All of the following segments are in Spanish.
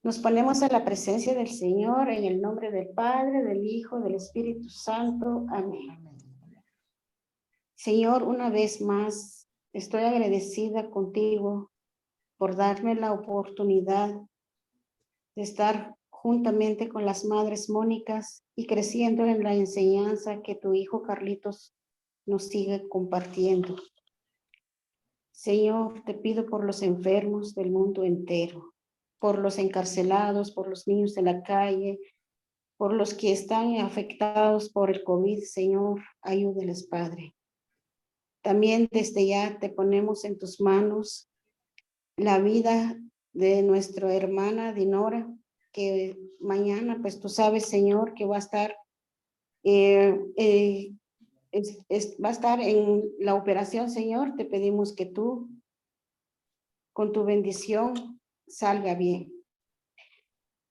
Nos ponemos en la presencia del Señor en el nombre del Padre, del Hijo, del Espíritu Santo. Amén. Señor, una vez más, estoy agradecida contigo por darme la oportunidad de estar juntamente con las Madres Mónicas y creciendo en la enseñanza que tu Hijo Carlitos nos sigue compartiendo. Señor, te pido por los enfermos del mundo entero, por los encarcelados, por los niños de la calle, por los que están afectados por el COVID, Señor, ayúdeles, Padre. También desde ya te ponemos en tus manos la vida de nuestra hermana Dinora, que mañana, pues tú sabes, Señor, que va a estar, va a estar en la operación, Señor. Te pedimos que tú, con tu bendición, salga bien.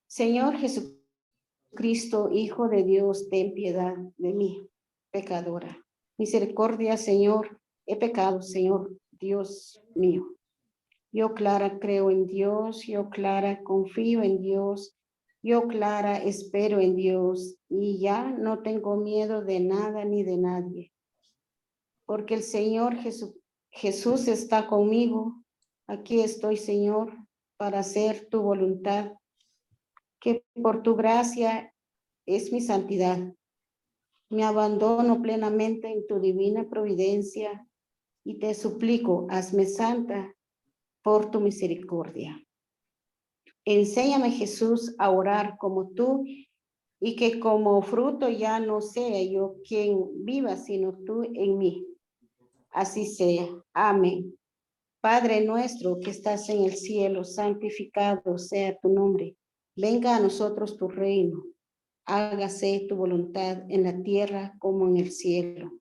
Señor Jesucristo, Hijo de Dios, ten piedad de mí, pecadora. Misericordia, Señor, he pecado, Señor, Dios mío. Yo, Clara, creo en Dios, yo, Clara, confío en Dios, yo, Clara, espero en Dios y ya no tengo miedo de nada ni de nadie. Porque el Señor Jesús está conmigo. Aquí estoy, Señor, para hacer tu voluntad, que por tu gracia es mi santidad. Me abandono plenamente en tu divina providencia y te suplico, hazme santa por tu misericordia. Enséñame, Jesús, a orar como tú y que como fruto ya no sea yo quien viva, sino tú en mí. Así sea. Amén. Padre nuestro que estás en el cielo, santificado sea tu nombre. Venga a nosotros tu reino. Hágase tu voluntad en la tierra como en el cielo.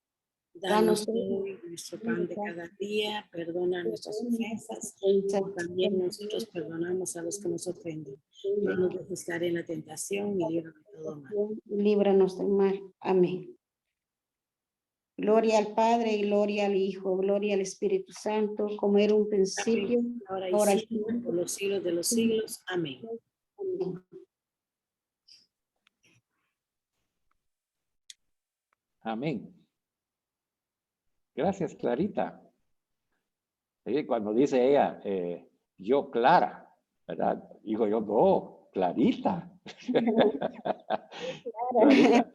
Danos hoy nuestro pan de cada día, perdona nuestras ofensas, como también nosotros perdonamos a los que nos ofenden. No nos dejes caer en la tentación y líbranos de todo mal. Líbranos del mal. Amén. Gloria al Padre, y gloria al Hijo, gloria al Espíritu Santo, como era un principio, ahora y siempre, por los siglos de los siglos. Amén. Amén. Amén. Gracias, Clarita. Cuando dice ella, yo, Clara, ¿verdad? Digo yo, no, Clarita. Clarita.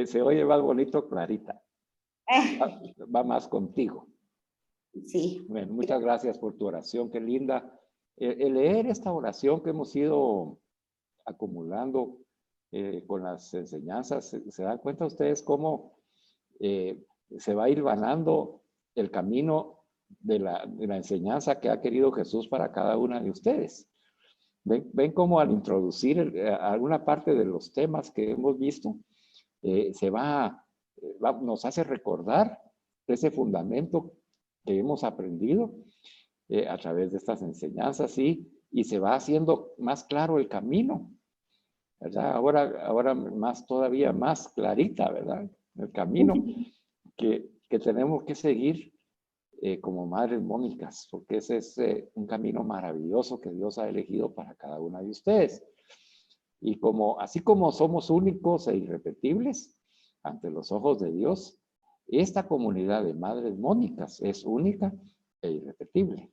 Se oye más bonito, Clarita. Va más contigo. Sí. Bueno, muchas gracias por tu oración, qué linda. El leer esta oración que hemos ido acumulando con las enseñanzas, se dan cuenta ustedes cómo se va hilvanando el camino de la enseñanza que ha querido Jesús para cada una de ustedes. Ven cómo al introducir alguna parte de los temas que hemos visto, nos hace recordar ese fundamento que hemos aprendido a través de estas enseñanzas y se va haciendo más claro el camino, ¿verdad? Ahora más, todavía más clarita, ¿verdad? El camino que tenemos que seguir como madres mónicas, porque ese es un camino maravilloso que Dios ha elegido para cada una de ustedes. Y así como somos únicos e irrepetibles ante los ojos de Dios, esta comunidad de madres mónicas es única e irrepetible.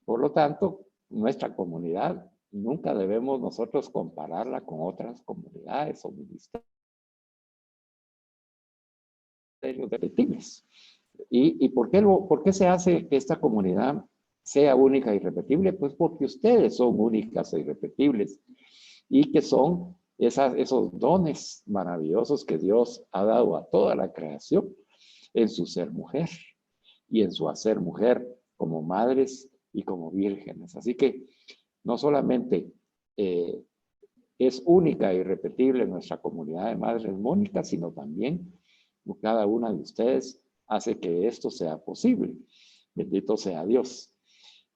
Por lo tanto, nuestra comunidad nunca debemos nosotros compararla con otras comunidades o ministerios irrepetibles. ¿Y por qué se hace que esta comunidad sea única e irrepetible? Pues porque ustedes son únicas e irrepetibles y que son esos dones maravillosos que Dios ha dado a toda la creación en su ser mujer y en su hacer mujer como madres y como vírgenes. Así que no solamente es única e irrepetible nuestra comunidad de madres mónicas, sino también cada una de ustedes hace que esto sea posible. Bendito sea Dios.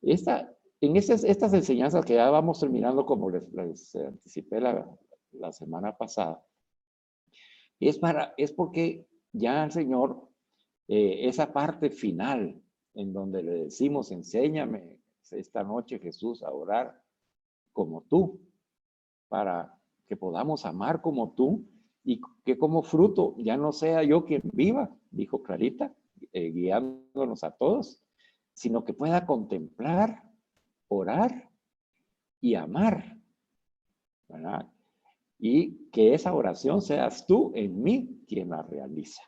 En estas enseñanzas que ya vamos terminando, como les anticipé la semana pasada, es porque ya el Señor, esa parte final en donde le decimos, enséñame esta noche, Jesús, a orar, como tú, para que podamos amar como tú y que como fruto ya no sea yo quien viva, dijo Clarita, guiándonos a todos, sino que pueda contemplar, orar y amar, ¿verdad? Y que esa oración seas tú en mí quien la realiza.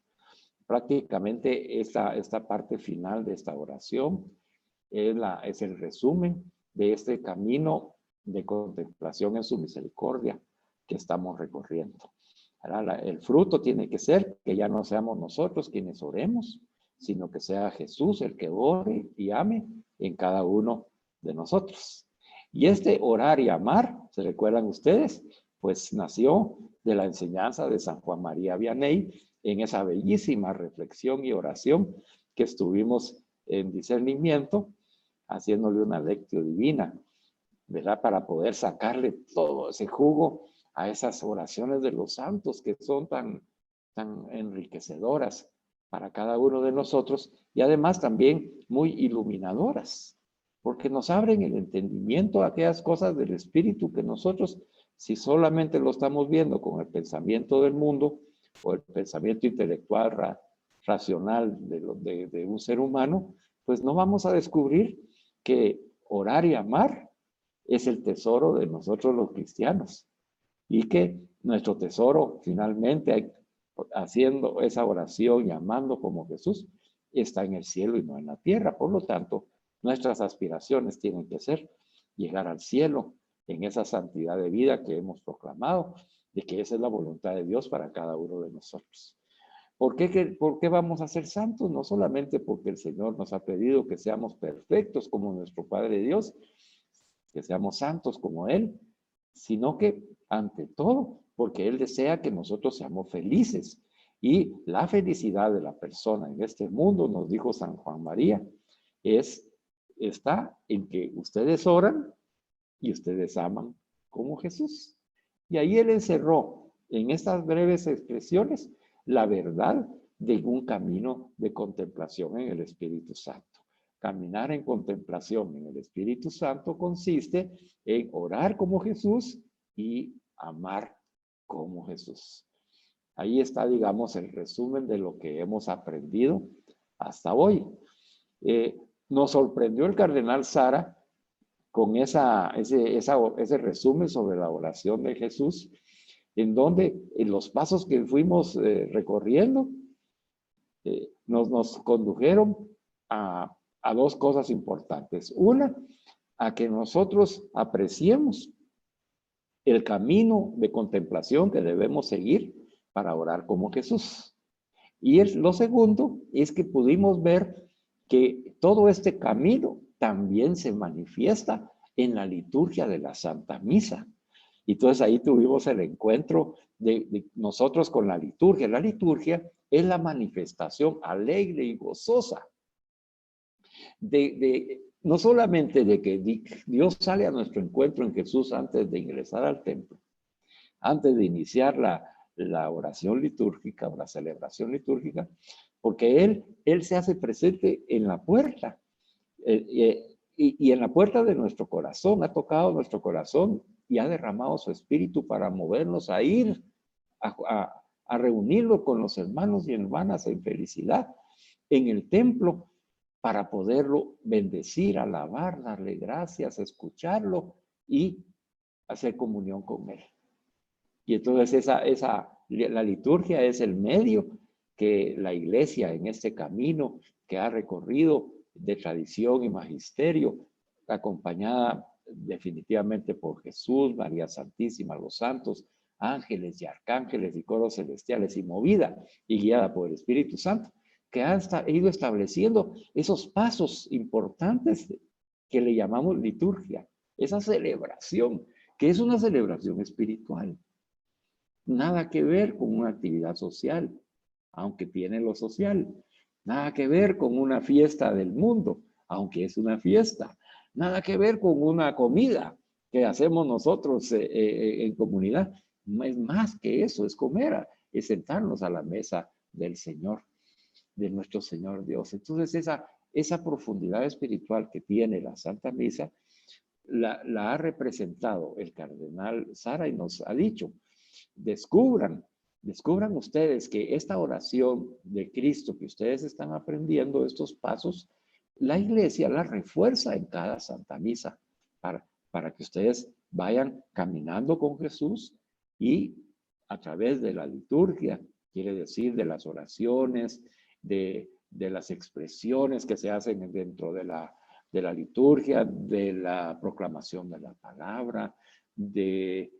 Prácticamente esta parte final de esta oración es el resumen de este camino de contemplación en su misericordia que estamos recorriendo. Ahora, el fruto tiene que ser que ya no seamos nosotros quienes oremos, sino que sea Jesús el que ore y ame en cada uno de nosotros. Y este orar y amar, ¿se recuerdan ustedes? Pues nació de la enseñanza de San Juan María Vianney en esa bellísima reflexión y oración que estuvimos en discernimiento, haciéndole una lectio divina, ¿verdad? Para poder sacarle todo ese jugo a esas oraciones de los santos que son tan enriquecedoras para cada uno de nosotros y además también muy iluminadoras, porque nos abren el entendimiento a aquellas cosas del espíritu que nosotros, si solamente lo estamos viendo con el pensamiento del mundo o el pensamiento intelectual racional de un ser humano, pues no vamos a descubrir que orar y amar es el tesoro de nosotros los cristianos y que nuestro tesoro finalmente, haciendo esa oración y amando como Jesús, está en el cielo y no en la tierra. Por lo tanto, nuestras aspiraciones tienen que ser llegar al cielo en esa santidad de vida que hemos proclamado, de que esa es la voluntad de Dios para cada uno de nosotros. ¿Por qué vamos a ser santos? No solamente porque el Señor nos ha pedido que seamos perfectos como nuestro Padre Dios, que seamos santos como Él, sino que ante todo, porque Él desea que nosotros seamos felices. Y la felicidad de la persona en este mundo, nos dijo San Juan María, está en que ustedes oran y ustedes aman como Jesús. Y ahí Él encerró en estas breves expresiones la verdad de un camino de contemplación en el Espíritu Santo. Caminar en contemplación en el Espíritu Santo consiste en orar como Jesús y amar como Jesús. Ahí está, digamos, el resumen de lo que hemos aprendido hasta hoy. Nos sorprendió el cardenal Sara con ese resumen sobre la oración de Jesús, en donde en los pasos que fuimos recorriendo nos condujeron a dos cosas importantes. Una, a que nosotros apreciemos el camino de contemplación que debemos seguir para orar como Jesús. Y lo segundo es que pudimos ver que todo este camino también se manifiesta en la liturgia de la Santa Misa. Y entonces ahí tuvimos el encuentro de nosotros con la liturgia. La liturgia es la manifestación alegre y gozosa no solamente de que Dios sale a nuestro encuentro en Jesús antes de ingresar al templo, antes de iniciar la oración litúrgica o la celebración litúrgica, porque Él se hace presente en la puerta y en la puerta de nuestro corazón, ha tocado nuestro corazón y ha derramado su espíritu para movernos a ir a reunirlo con los hermanos y hermanas en felicidad en el templo para poderlo bendecir, alabar, darle gracias, escucharlo y hacer comunión con Él. Y entonces la liturgia es el medio que la iglesia en este camino que ha recorrido de tradición y magisterio, acompañada definitivamente por Jesús, María Santísima, los santos, ángeles y arcángeles y coros celestiales, y movida y guiada por el Espíritu Santo, que ha ido estableciendo esos pasos importantes que le llamamos liturgia, esa celebración, que es una celebración espiritual. Nada que ver con una actividad social, aunque tiene lo social. Nada que ver con una fiesta del mundo, aunque es una fiesta. Nada que ver con una comida que hacemos nosotros en comunidad. Es más que eso, es comer, es sentarnos a la mesa del Señor, de nuestro Señor Dios. Entonces esa profundidad espiritual que tiene la Santa Misa, la ha representado el cardenal Sara y nos ha dicho, descubran ustedes que esta oración de Cristo que ustedes están aprendiendo, estos pasos, la iglesia la refuerza en cada Santa Misa para que ustedes vayan caminando con Jesús y a través de la liturgia, quiere decir de las oraciones, de las expresiones que se hacen dentro de la liturgia, de la proclamación de la palabra, de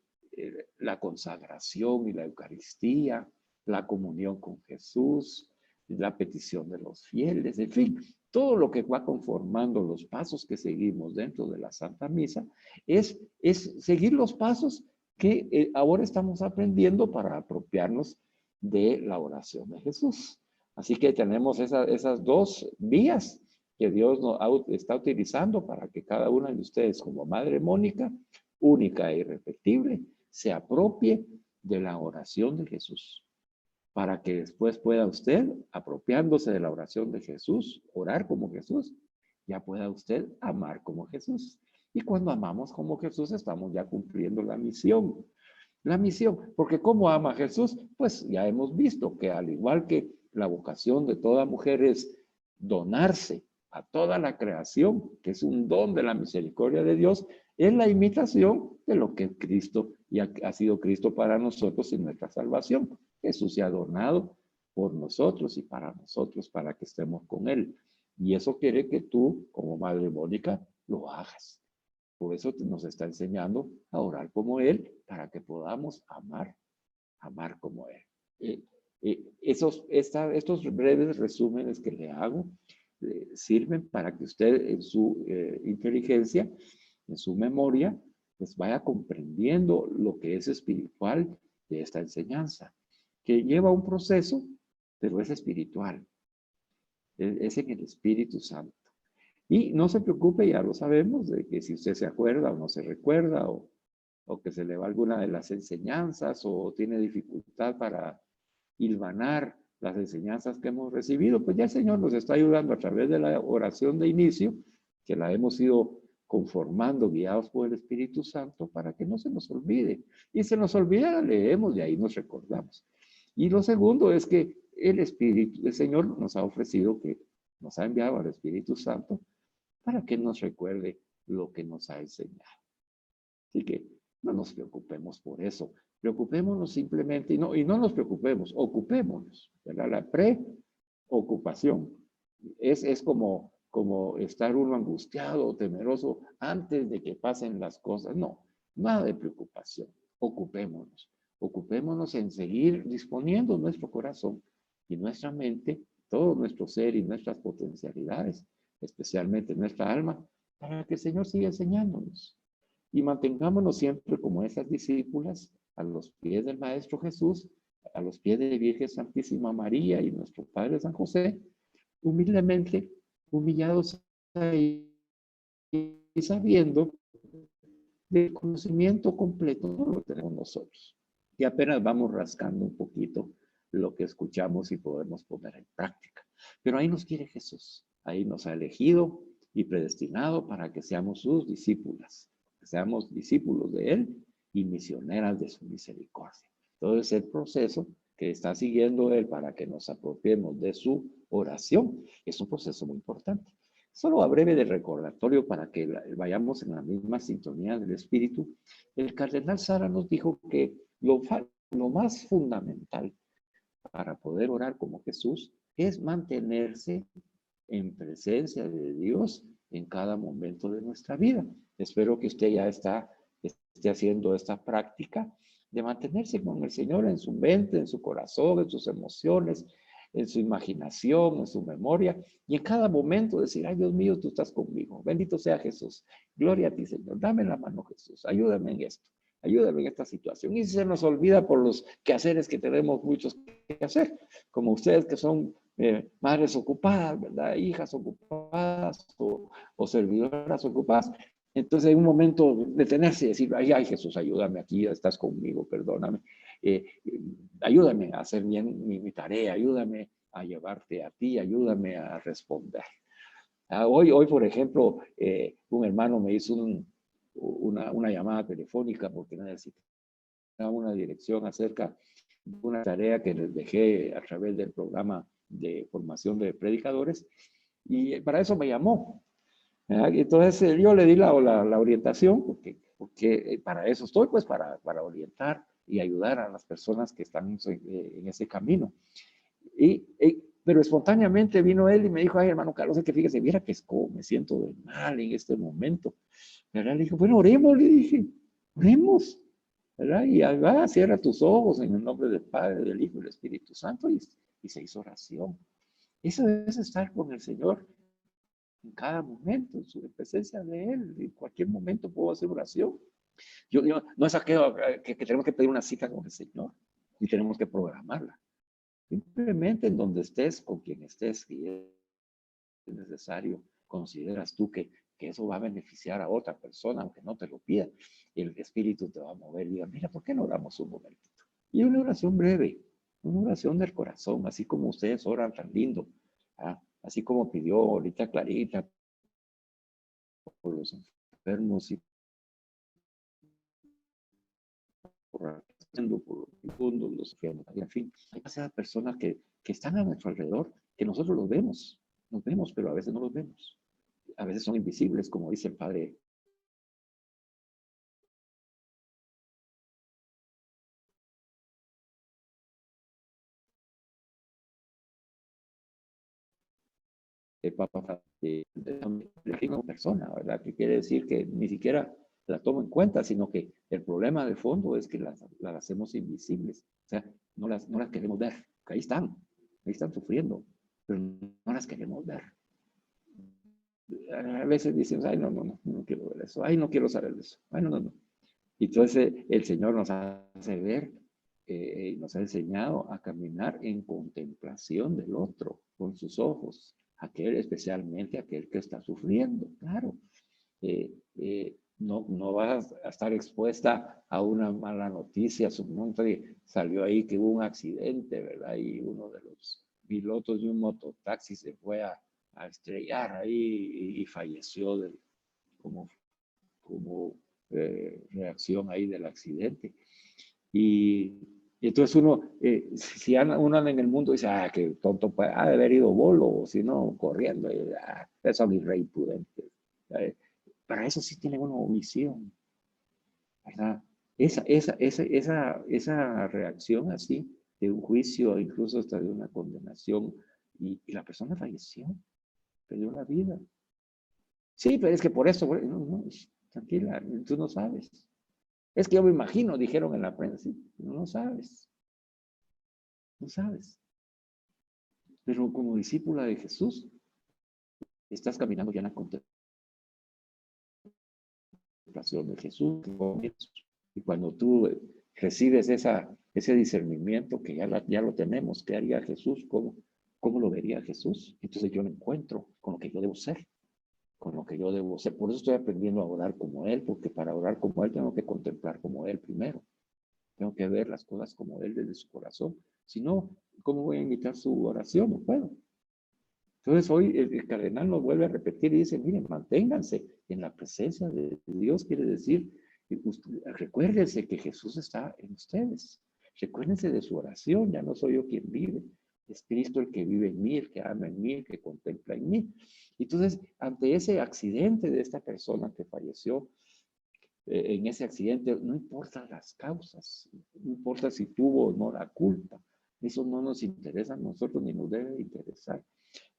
la consagración y la Eucaristía, la comunión con Jesús, la petición de los fieles, en fin, todo lo que va conformando los pasos que seguimos dentro de la Santa Misa es seguir los pasos que ahora estamos aprendiendo para apropiarnos de la oración de Jesús. Así que tenemos esas dos vías que Dios está utilizando para que cada una de ustedes, como Madre Mónica, única e irrepetible, se apropie de la oración de Jesús, para que después pueda usted, apropiándose de la oración de Jesús, orar como Jesús, ya pueda usted amar como Jesús. Y cuando amamos como Jesús, estamos ya cumpliendo la misión. La misión, porque ¿cómo ama a Jesús? Pues ya hemos visto que al igual que la vocación de toda mujer es donarse a toda la creación, que es un don de la misericordia de Dios, es la imitación de lo que Cristo y ha sido Cristo para nosotros en nuestra salvación. Jesús se ha donado por nosotros y para nosotros, para que estemos con Él. Y eso quiere que tú, como Madre Mónica, lo hagas. Por eso nos está enseñando a orar como Él, para que podamos amar como Él. Estos breves resúmenes que le hago sirven para que usted en su inteligencia, en su memoria, pues vaya comprendiendo lo que es espiritual de esta enseñanza, que lleva un proceso, pero es espiritual. Es en el Espíritu Santo. Y no se preocupe, ya lo sabemos, de que si usted se acuerda o no se recuerda, o que se le va alguna de las enseñanzas, o tiene dificultad para hilvanar las enseñanzas que hemos recibido, pues ya el Señor nos está ayudando a través de la oración de inicio, que la hemos ido conformando, guiados por el Espíritu Santo, para que no se nos olvide. Y se nos olvida, la leemos y ahí nos recordamos. Y lo segundo es que el Señor nos ha ofrecido, que nos ha enviado al Espíritu Santo para que nos recuerde lo que nos ha enseñado. Así que no nos preocupemos por eso. Preocupémonos simplemente, y no nos preocupemos, ocupémonos, ¿verdad? La preocupación es como estar uno angustiado o temeroso antes de que pasen las cosas. No, nada de preocupación. Ocupémonos en seguir disponiendo nuestro corazón y nuestra mente, todo nuestro ser y nuestras potencialidades, especialmente nuestra alma, para que el Señor siga enseñándonos. Y mantengámonos siempre como esas discípulas a los pies del Maestro Jesús, a los pies de Virgen Santísima María y nuestro Padre San José, humildemente, humillados ahí y sabiendo del conocimiento completo no lo tenemos nosotros. Y apenas vamos rascando un poquito lo que escuchamos y podemos poner en práctica. Pero ahí nos quiere Jesús, ahí nos ha elegido y predestinado para que seamos sus discípulas, que seamos discípulos de Él y misioneras de su misericordia. Todo ese proceso que está siguiendo Él para que nos apropiemos de su oración es un proceso muy importante. Solo a breve de recordatorio para que vayamos en la misma sintonía del Espíritu, el cardenal Sara nos dijo que lo más fundamental para poder orar como Jesús es mantenerse en presencia de Dios en cada momento de nuestra vida. Espero que usted ya esté haciendo esta práctica de mantenerse con el Señor en su mente, en su corazón, en sus emociones, en su imaginación, en su memoria, y en cada momento decir, ay Dios mío, tú estás conmigo, bendito sea Jesús, gloria a ti Señor, dame la mano Jesús, ayúdame en esto, ayúdame en esta situación. Y si se nos olvida por los quehaceres que tenemos muchos que hacer, como ustedes que son madres ocupadas, ¿verdad? Hijas ocupadas o servidoras ocupadas. Entonces hay un momento de detenerse y decir, ay Jesús, ayúdame aquí, estás conmigo, perdóname. Ayúdame a hacer bien mi tarea, ayúdame a llevarte a ti, ayúdame a responder. Hoy por ejemplo, un hermano me hizo una llamada telefónica porque necesitaba una dirección acerca de una tarea que les dejé a través del programa de formación de predicadores, y para eso me llamó. Entonces yo le di la orientación, porque para eso estoy, pues para orientar y ayudar a las personas que están en ese camino. Pero espontáneamente vino él y me dijo, ay, hermano Carlos, es que fíjese, mira que es como me siento de mal en este momento. ¿Verdad? Le dije, bueno, oremos, le dije, oremos. ¿Verdad? Y va, cierra tus ojos en el nombre del Padre, del Hijo y del Espíritu Santo, y se hizo oración. Eso es estar con el Señor en cada momento, en su presencia de Él. En cualquier momento puedo hacer oración. No es aquello que tenemos que pedir una cita con el Señor y tenemos que programarla. Simplemente en donde estés, con quien estés, y es necesario, consideras tú que eso va a beneficiar a otra persona, aunque no te lo pida, y el Espíritu te va a mover y diga, mira, ¿por qué no oramos un momentito? Y una oración breve, una oración del corazón, así como ustedes oran tan lindo, así como pidió ahorita Clarita por los enfermos y por los profundos, los enfermos, en fin, hay esas personas que están a nuestro alrededor, que nosotros los vemos, pero a veces no los vemos. A veces son invisibles, como dice el Padre el Papa de una persona, ¿verdad? Que quiere decir que ni siquiera la tomo en cuenta, sino que el problema de fondo es que las hacemos invisibles. O sea, no las queremos ver, que ahí están sufriendo, pero no las queremos ver. A veces decimos, ay, no quiero ver eso, ay, no quiero saber de eso, ay, no. Y entonces el Señor nos hace ver, nos ha enseñado a caminar en contemplación del otro, con sus ojos, especialmente aquel que está sufriendo, claro. No vas a estar expuesta a una mala noticia. Salió ahí que hubo un accidente, ¿verdad? Y uno de los pilotos de un mototaxi se fue a estrellar ahí y falleció como reacción ahí del accidente. Y entonces si uno anda en el mundo dice, qué tonto, ha de haber ido bolo, o si no, corriendo, eso es mi rey prudente. Para eso sí tiene una omisión, ¿verdad? Esa reacción así, de un juicio, incluso hasta de una condenación, y la persona falleció, perdió la vida. Sí, pero es que por eso, no, tranquila, tú no sabes. Es que yo me imagino, dijeron en la prensa, no sabes, no sabes. Pero como discípula de Jesús, estás caminando ya en la contemplación de Jesús. Y cuando tú recibes ese discernimiento que ya lo tenemos, ¿qué haría Jesús? ¿Cómo lo vería Jesús? Entonces yo me encuentro con lo que yo debo ser, con lo que yo debo ser. Por eso estoy aprendiendo a orar como Él, porque para orar como Él tengo que contemplar como Él primero. Tengo que ver las cosas como Él desde su corazón. Si no, ¿cómo voy a imitar su oración? No puedo. Entonces hoy el cardenal nos vuelve a repetir y dice, miren, manténganse en la presencia de Dios, quiere decir, recuérdense que Jesús está en ustedes. Recuérdense de su oración, ya no soy yo quien vive, es Cristo el que vive en mí, el que ama en mí, el que contempla en mí. Entonces, ante ese accidente de esta persona que falleció, en ese accidente, no importa las causas, no importa si tuvo o no la culpa, eso no nos interesa a nosotros ni nos debe interesar.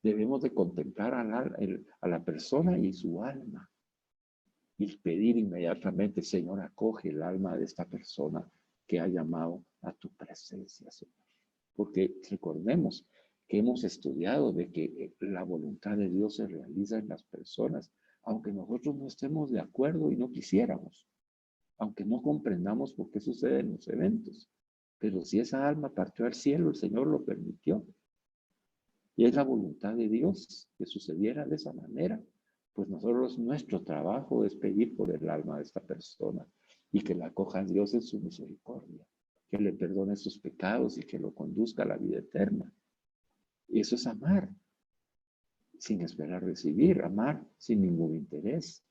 Debemos de contemplar a la persona y su alma y pedir inmediatamente, Señor, acoge el alma de esta persona que ha llamado a tu presencia, Señor. Porque recordemos que hemos estudiado de que la voluntad de Dios se realiza en las personas, aunque nosotros no estemos de acuerdo y no quisiéramos, aunque no comprendamos por qué suceden los eventos. Pero si esa alma partió al cielo, el Señor lo permitió. Y es la voluntad de Dios que sucediera de esa manera. Pues nuestro trabajo es pedir por el alma de esta persona y que la acoja Dios en su misericordia, que le perdone sus pecados y que lo conduzca a la vida eterna. Y eso es amar, sin esperar recibir, amar sin ningún interés,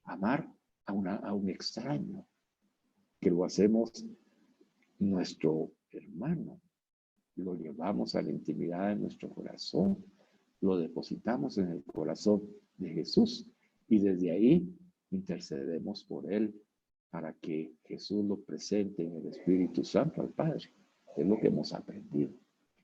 amar a un extraño, que lo hacemos nuestro hermano, lo llevamos a la intimidad de nuestro corazón, lo depositamos en el corazón de Jesús y desde ahí intercedemos por él para que Jesús lo presente en el Espíritu Santo al Padre. Es lo que hemos aprendido.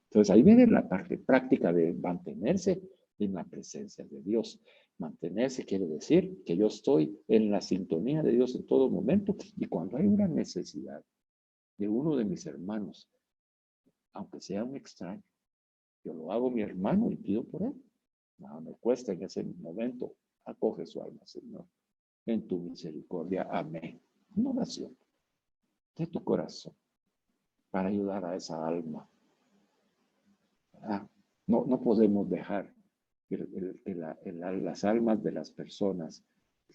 Entonces ahí viene la parte práctica de mantenerse en la presencia de Dios. Mantenerse quiere decir que yo estoy en la sintonía de Dios en todo momento y cuando hay una necesidad de uno de mis hermanos, aunque sea un extraño, yo lo hago mi hermano y pido por él. Nada me cuesta en ese momento. Acoge su alma, Señor, en tu misericordia. Amén. Una oración de tu corazón para ayudar a esa alma. No podemos dejar que las almas de las personas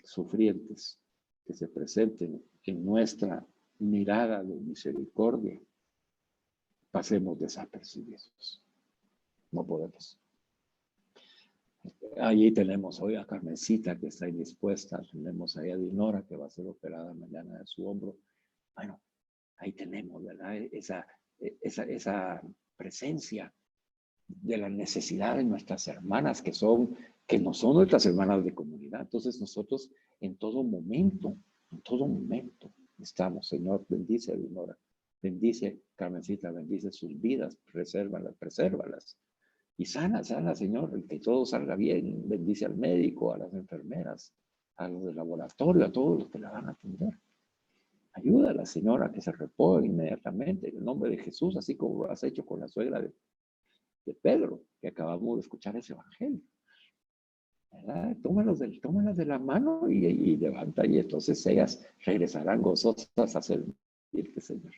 sufrientes que se presenten en nuestra mirada de misericordia pasemos desapercibidos. No podemos. Allí tenemos hoy a Carmencita que está indispuesta. Tenemos ahí a Dinora que va a ser operada mañana de su hombro. Bueno, ahí tenemos, ¿verdad? Esa presencia de la necesidad de nuestras hermanas que no son nuestras hermanas de comunidad. Entonces nosotros en todo momento estamos, Señor, bendice a Dinora, bendice Carmencita, bendice sus vidas, presérvalas. Y sana, Señor, que todo salga bien. Bendice al médico, a las enfermeras, a los del laboratorio, a todos los que la van a atender. Ayuda a la señora que se reponga inmediatamente en el nombre de Jesús, así como lo has hecho con la suegra de Pedro, que acabamos de escuchar ese evangelio. ¿Verdad? Tómalas de la mano y levanta, y entonces ellas regresarán gozosas a servirte, Señor.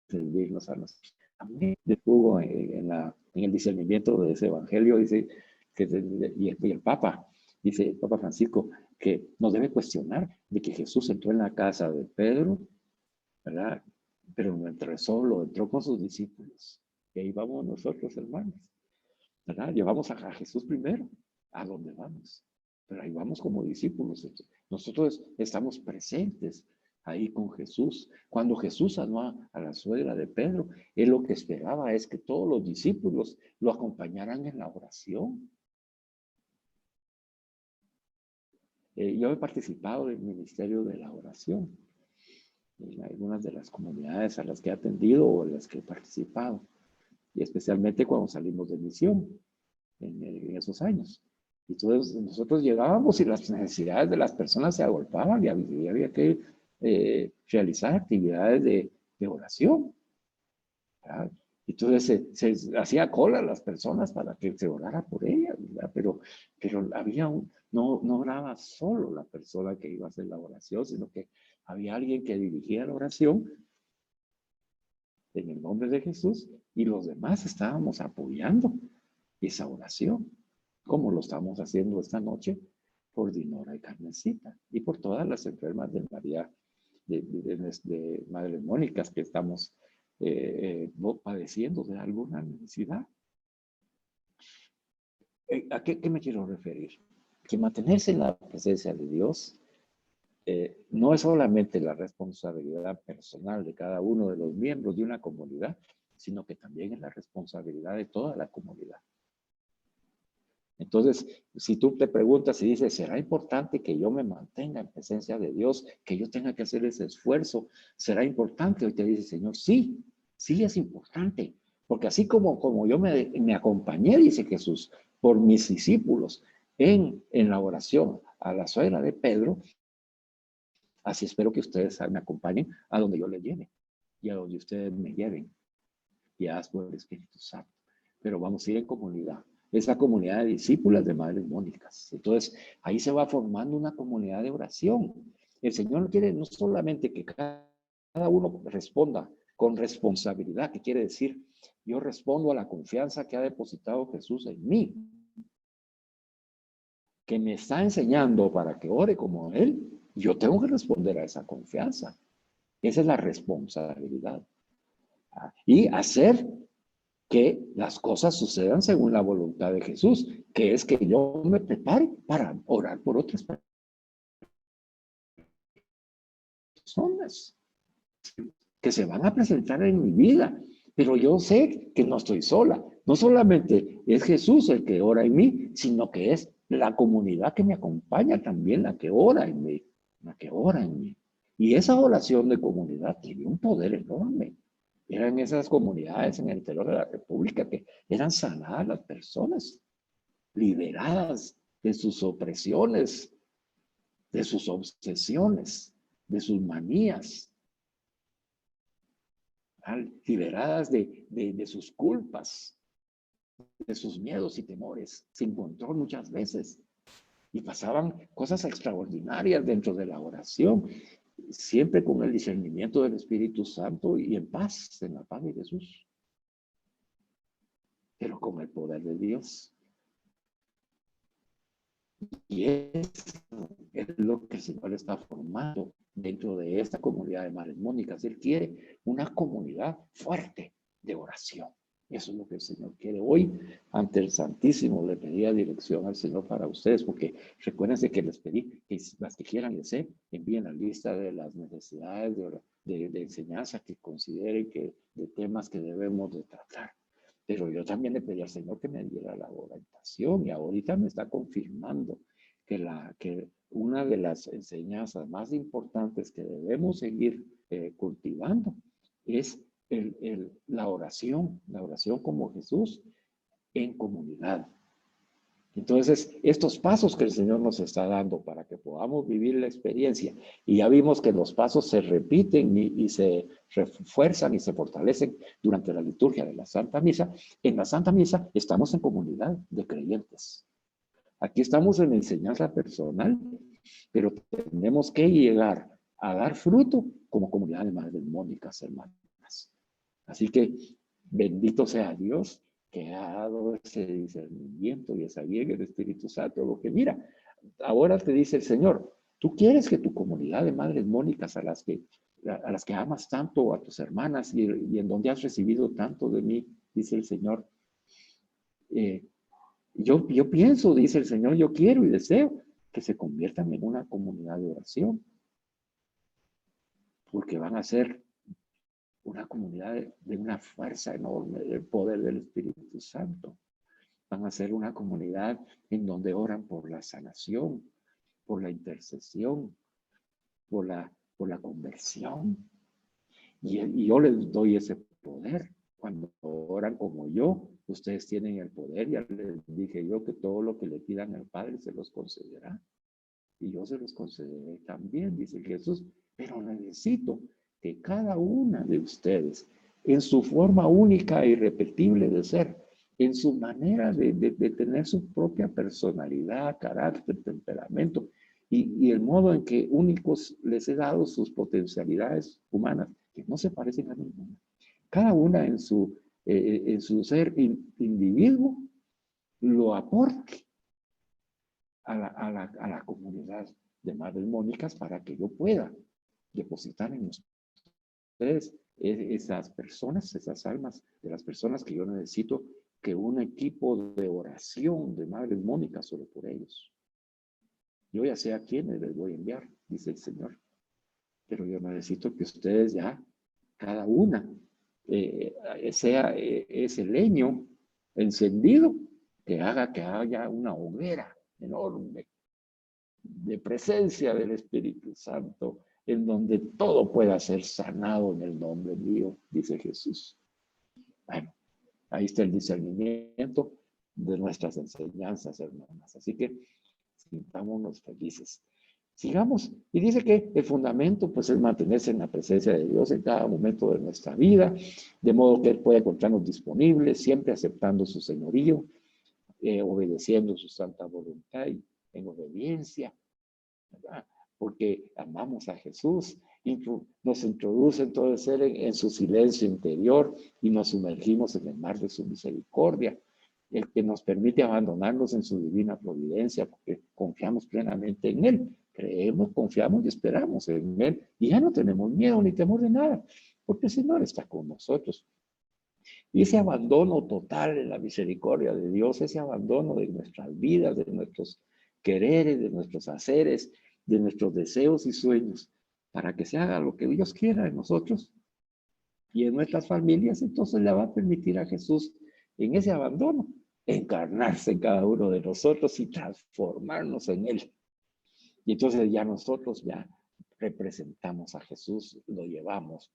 Servirnos a nosotros. Amén. De Hugo en el discernimiento de ese evangelio dice y el Papa dice, el Papa Francisco, que nos debe cuestionar de que Jesús entró en la casa de Pedro, ¿verdad? Pero no entró solo, entró con sus discípulos. Y ahí vamos nosotros, hermanos, ¿verdad? Llevamos a Jesús primero, a donde vamos. Pero ahí vamos como discípulos. Nosotros estamos presentes ahí con Jesús. Cuando Jesús sanó a la suegra de Pedro, él lo que esperaba es que todos los discípulos lo acompañaran en la oración. Yo he participado del ministerio de la oración en algunas de las comunidades a las que he atendido o en las que he participado, y especialmente cuando salimos de misión en esos años. Entonces nosotros llegábamos y las necesidades de las personas se agolpaban y había que realizar actividades de oración, ¿verdad? Entonces se hacía cola a las personas para que se orara por ellas, ¿verdad? Pero había no oraba solo la persona que iba a hacer la oración, sino que había alguien que dirigía la oración en el nombre de Jesús y los demás estábamos apoyando esa oración, como lo estamos haciendo esta noche por Dinora y Carmencita y por todas las enfermas de María, de Madre Mónicas que estamos padeciendo de alguna necesidad. ¿A qué me quiero referir? Que mantenerse en la presencia de Dios no es solamente la responsabilidad personal de cada uno de los miembros de una comunidad, sino que también es la responsabilidad de toda la comunidad. Entonces, si tú te preguntas y dices, ¿será importante que yo me mantenga en presencia de Dios, que yo tenga que hacer ese esfuerzo? ¿Será importante? Hoy te dice, Señor, sí es importante, porque así como yo me acompañé, dice Jesús, por mis discípulos en la oración a la suegra de Pedro, así espero que ustedes me acompañen a donde yo les lleve y a donde ustedes me lleven, guiadas por el Espíritu Santo. Pero vamos a ir en comunidad. Esa comunidad de discípulas de Madres Mónicas. Entonces, ahí se va formando una comunidad de oración. El Señor quiere no solamente que cada uno responda con responsabilidad, que quiere decir, yo respondo a la confianza que ha depositado Jesús en mí, que me está enseñando para que ore como Él. Yo tengo que responder a esa confianza. Esa es la responsabilidad. Y hacer que las cosas sucedan según la voluntad de Jesús, que es que yo me prepare para orar por otras personas que se van a presentar en mi vida. Pero yo sé que no estoy sola. No solamente es Jesús el que ora en mí, sino que es la comunidad que me acompaña también la que ora en mí, la que ora en mí. Y esa oración de comunidad tiene un poder enorme. Eran esas comunidades en el interior de la República que eran sanadas las personas, liberadas de sus opresiones, de sus obsesiones, de sus manías, liberadas de sus culpas, de sus miedos y temores, sin control muchas veces. Y pasaban cosas extraordinarias dentro de la oración, siempre con el discernimiento del Espíritu Santo y en paz, en la paz de Jesús, pero con el poder de Dios. Y es lo que el Señor está formando dentro de esta comunidad de Madres Mónicas. Él quiere una comunidad fuerte de oración. Eso es lo que el Señor quiere. Hoy, ante el Santísimo, le pedía dirección al Señor para ustedes, porque recuérdense que les pedí que las que quieran leer, envíen la lista de las necesidades de enseñanza que consideren que de temas que debemos de tratar. Pero yo también le pedí al Señor que me diera la orientación y ahorita me está confirmando que una de las enseñanzas más importantes que debemos seguir cultivando es la oración como Jesús en comunidad. Entonces, estos pasos que el Señor nos está dando para que podamos vivir la experiencia, y ya vimos que los pasos se repiten y se refuerzan y se fortalecen durante la liturgia de la Santa Misa. En la Santa Misa estamos en comunidad de creyentes. Aquí estamos en enseñanza personal, pero tenemos que llegar a dar fruto como comunidad de Madres Mónicas, hermanas. Así que bendito sea Dios que ha dado ese discernimiento y esa guía el Espíritu Santo. Porque mira, ahora te dice el Señor, tú quieres que tu comunidad de Madres Mónicas a las que amas tanto, a tus hermanas y en donde has recibido tanto de mí, dice el Señor, yo pienso, dice el Señor, yo quiero y deseo que se conviertan en una comunidad de oración, porque van a ser una comunidad de una fuerza enorme del poder del Espíritu Santo. Van a ser una comunidad en donde oran por la sanación, por la intercesión, por la conversión. Y yo les doy ese poder. Cuando oran como yo, ustedes tienen el poder. Ya les dije yo que todo lo que le pidan al Padre se los concederá. Y yo se los concederé también, dice Jesús. Pero necesito que cada una de ustedes, en su forma única e irrepetible de ser, en su manera de tener su propia personalidad, carácter, temperamento, y el modo en que únicos les he dado sus potencialidades humanas, que no se parecen a ninguna. Cada una en su ser individuo lo aporte a la comunidad de Madres Mónicas para que yo pueda depositar en ustedes esas personas, esas almas de las personas que yo necesito, que un equipo de oración de Madres Mónicas solo por ellos. Yo ya sé a quiénes les voy a enviar, dice el Señor, pero yo necesito que ustedes ya, cada una, sea ese leño encendido que haga que haya una hoguera enorme de presencia del Espíritu Santo, en donde todo pueda ser sanado en el nombre mío, dice Jesús. Bueno, ahí está el discernimiento de nuestras enseñanzas, hermanas. Así que sintámonos felices. Sigamos. Y dice que el fundamento, pues, es mantenerse en la presencia de Dios en cada momento de nuestra vida, de modo que Él pueda encontrarnos disponibles, siempre aceptando su señorío, obedeciendo su santa voluntad y en obediencia, ¿verdad? Porque amamos a Jesús, nos introduce entonces en su silencio interior y nos sumergimos en el mar de su misericordia, el que nos permite abandonarnos en su divina providencia, porque confiamos plenamente en Él, creemos, confiamos y esperamos en Él, y ya no tenemos miedo ni temor de nada, porque el Señor está con nosotros. Y ese abandono total en la misericordia de Dios, ese abandono de nuestras vidas, de nuestros quereres, de nuestros haceres, de nuestros deseos y sueños, para que se haga lo que Dios quiera en nosotros y en nuestras familias, entonces le va a permitir a Jesús en ese abandono encarnarse en cada uno de nosotros y transformarnos en Él. Y entonces ya nosotros ya representamos a Jesús, lo llevamos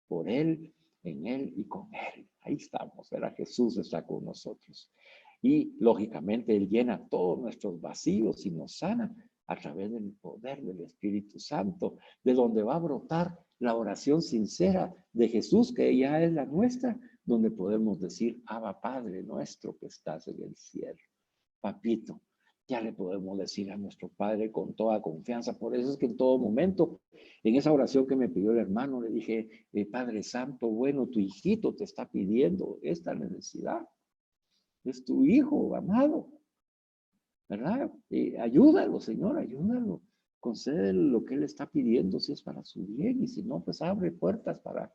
por Él, en Él y con Él. Ahí estamos, ¿verdad? Jesús está con nosotros. Y lógicamente Él llena todos nuestros vacíos y nos sana a través del poder del Espíritu Santo, de donde va a brotar la oración sincera de Jesús, que ya es la nuestra, donde podemos decir, Abba Padre nuestro que estás en el cielo. Papito, ya le podemos decir a nuestro Padre con toda confianza. Por eso es que en todo momento, en esa oración que me pidió el hermano, le dije, Padre Santo, bueno, tu hijito te está pidiendo esta necesidad. Es tu hijo amado, ¿verdad? Ayúdalo, Señor, ayúdalo. Concédele lo que Él está pidiendo, si es para su bien, y si no, pues abre puertas para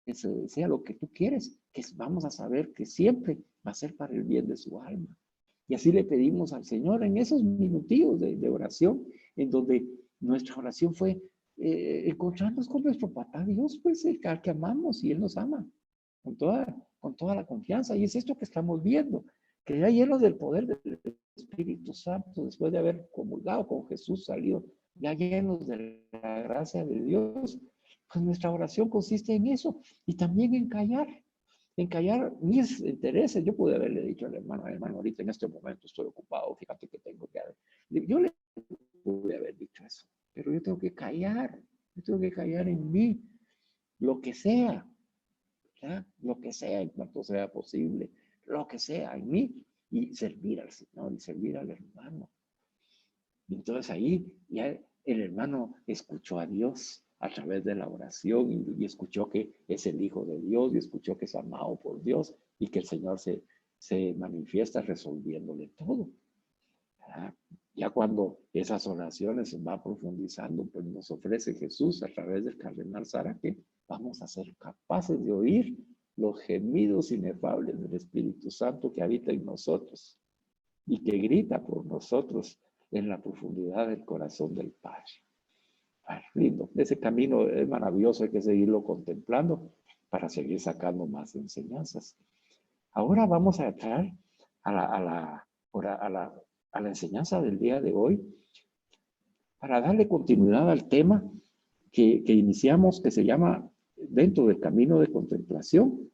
que sea lo que tú quieres, que vamos a saber que siempre va a ser para el bien de su alma. Y así le pedimos al Señor en esos minutillos de oración, en donde nuestra oración fue encontrarnos con nuestro papá Dios, pues el que amamos y Él nos ama con toda la confianza. Y es esto que estamos viendo, que ya llenos del poder del Espíritu Santo, después de haber comulgado con Jesús, salido ya llenos de la gracia de Dios, pues nuestra oración consiste en eso y también en callar mis intereses. Yo pude haberle dicho al hermano, ahorita en este momento estoy ocupado, fíjate que tengo que... Yo le pude haber dicho eso, pero yo tengo que callar en mí, lo que sea, ¿ya? Lo que sea en cuanto sea posible, lo que sea en mí, y servir al Señor y servir al hermano. Y entonces ahí ya el hermano escuchó a Dios a través de la oración y escuchó que es el Hijo de Dios y escuchó que es amado por Dios y que el Señor se manifiesta resolviéndole todo. ¿Verdad? Ya cuando esas oraciones se va profundizando, pues nos ofrece Jesús a través del cardenal Sara que vamos a ser capaces de oír los gemidos inefables del Espíritu Santo que habita en nosotros y que grita por nosotros en la profundidad del corazón del Padre. Ay, lindo. Ese camino es maravilloso, hay que seguirlo contemplando para seguir sacando más enseñanzas. Ahora vamos a entrar a la enseñanza del día de hoy para darle continuidad al tema que iniciamos, que se llama dentro del camino de contemplación,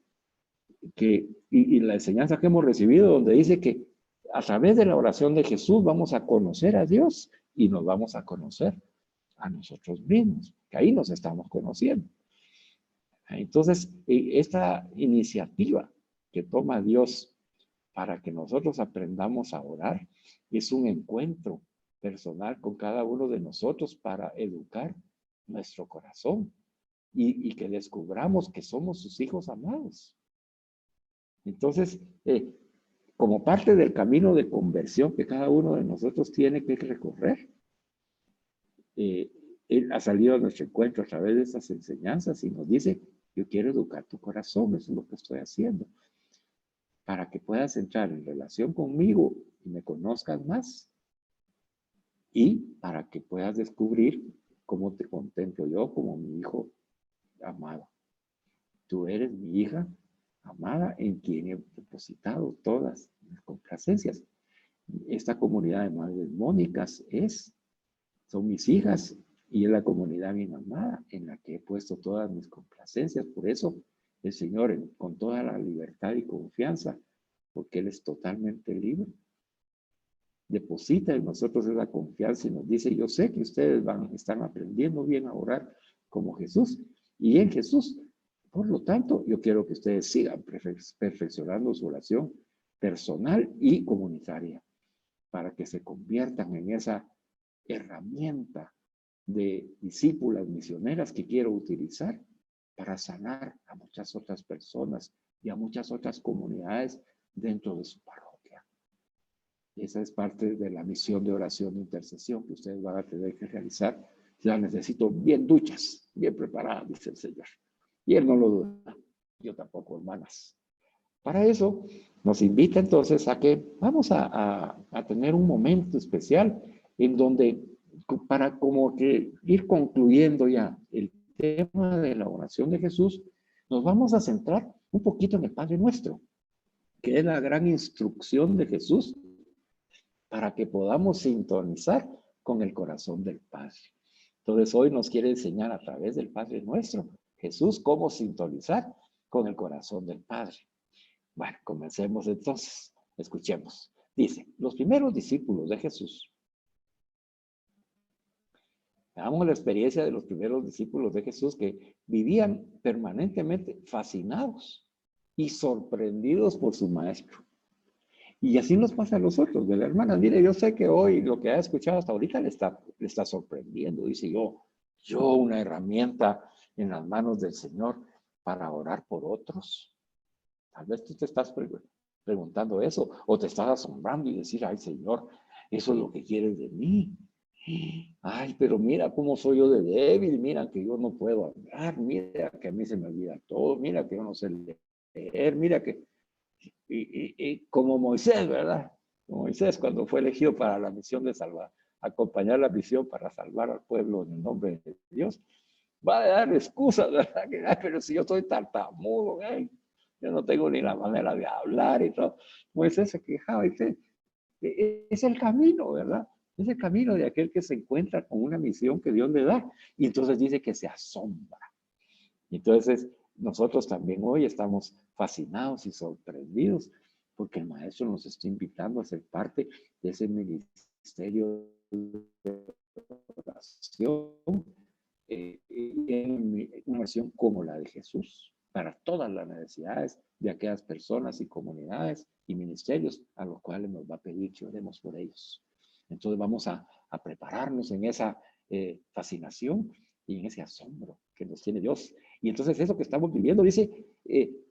y la enseñanza que hemos recibido donde dice que a través de la oración de Jesús vamos a conocer a Dios y nos vamos a conocer a nosotros mismos, que ahí nos estamos conociendo. Entonces, esta iniciativa que toma Dios para que nosotros aprendamos a orar es un encuentro personal con cada uno de nosotros para educar nuestro corazón y que descubramos que somos sus hijos amados. Entonces, como parte del camino de conversión que cada uno de nosotros tiene que recorrer, Él ha salido a nuestro encuentro a través de estas enseñanzas y nos dice, yo quiero educar tu corazón, eso es lo que estoy haciendo, para que puedas entrar en relación conmigo y me conozcas más, y para que puedas descubrir cómo te contemplo yo como mi hijo amado. Tú eres mi hija amada en quien he depositado todas mis complacencias. Esta comunidad de madres mónicas son mis hijas y es la comunidad bien amada en la que he puesto todas mis complacencias. Por eso el Señor, con toda la libertad y confianza, porque Él es totalmente libre, deposita en nosotros esa confianza y nos dice, yo sé que ustedes están aprendiendo bien a orar como Jesús y en Jesús. Por lo tanto, yo quiero que ustedes sigan perfeccionando su oración personal y comunitaria para que se conviertan en esa herramienta de discípulas misioneras que quiero utilizar para sanar a muchas otras personas y a muchas otras comunidades dentro de su parroquia. Esa es parte de la misión de oración e intercesión que ustedes van a tener que realizar. Ya necesito bien duchas, bien preparadas, dice el Señor. Y Él no lo duda. Yo tampoco, hermanas. Para eso nos invita entonces a que vamos a tener un momento especial en donde, para como que ir concluyendo ya el tema de la oración de Jesús, nos vamos a centrar un poquito en el Padre Nuestro, que es la gran instrucción de Jesús para que podamos sintonizar con el corazón del Padre. Entonces hoy nos quiere enseñar a través del Padre Nuestro, Jesús, cómo sintonizar con el corazón del Padre. Bueno, comencemos entonces. Escuchemos. Dice, los primeros discípulos de Jesús. Veamos la experiencia de los primeros discípulos de Jesús que vivían permanentemente fascinados y sorprendidos por su maestro. Y así nos pasa a nosotros, de la hermana. Mire, yo sé que hoy lo que ha escuchado hasta ahorita le está sorprendiendo. Dice yo una herramienta en las manos del Señor para orar por otros. Tal vez tú te estás preguntando eso o te estás asombrando y decir, ay Señor, eso es lo que quieres de mí. Ay, pero mira cómo soy yo de débil, mira que yo no puedo hablar, mira que a mí se me olvida todo, mira que yo no sé leer, mira que... Y como Moisés, ¿verdad? Como Moisés cuando fue elegido para la misión de salvar, acompañar la misión para salvar al pueblo en el nombre de Dios, va a dar excusas, ¿verdad? Que, ay, pero si yo soy tartamudo, ¿eh? Yo no tengo ni la manera de hablar y todo. Moisés se quejaba y dice, es el camino, ¿verdad? Es el camino de aquel que se encuentra con una misión que Dios le da. Y entonces dice que se asombra. Entonces, nosotros también hoy estamos fascinados y sorprendidos porque el Maestro nos está invitando a ser parte de ese ministerio de oración, en una oración como la de Jesús, para todas las necesidades de aquellas personas y comunidades y ministerios a los cuales nos va a pedir que oremos por ellos. Entonces vamos a prepararnos en esa fascinación y en ese asombro que nos tiene Dios. Y entonces eso que estamos viviendo, dice,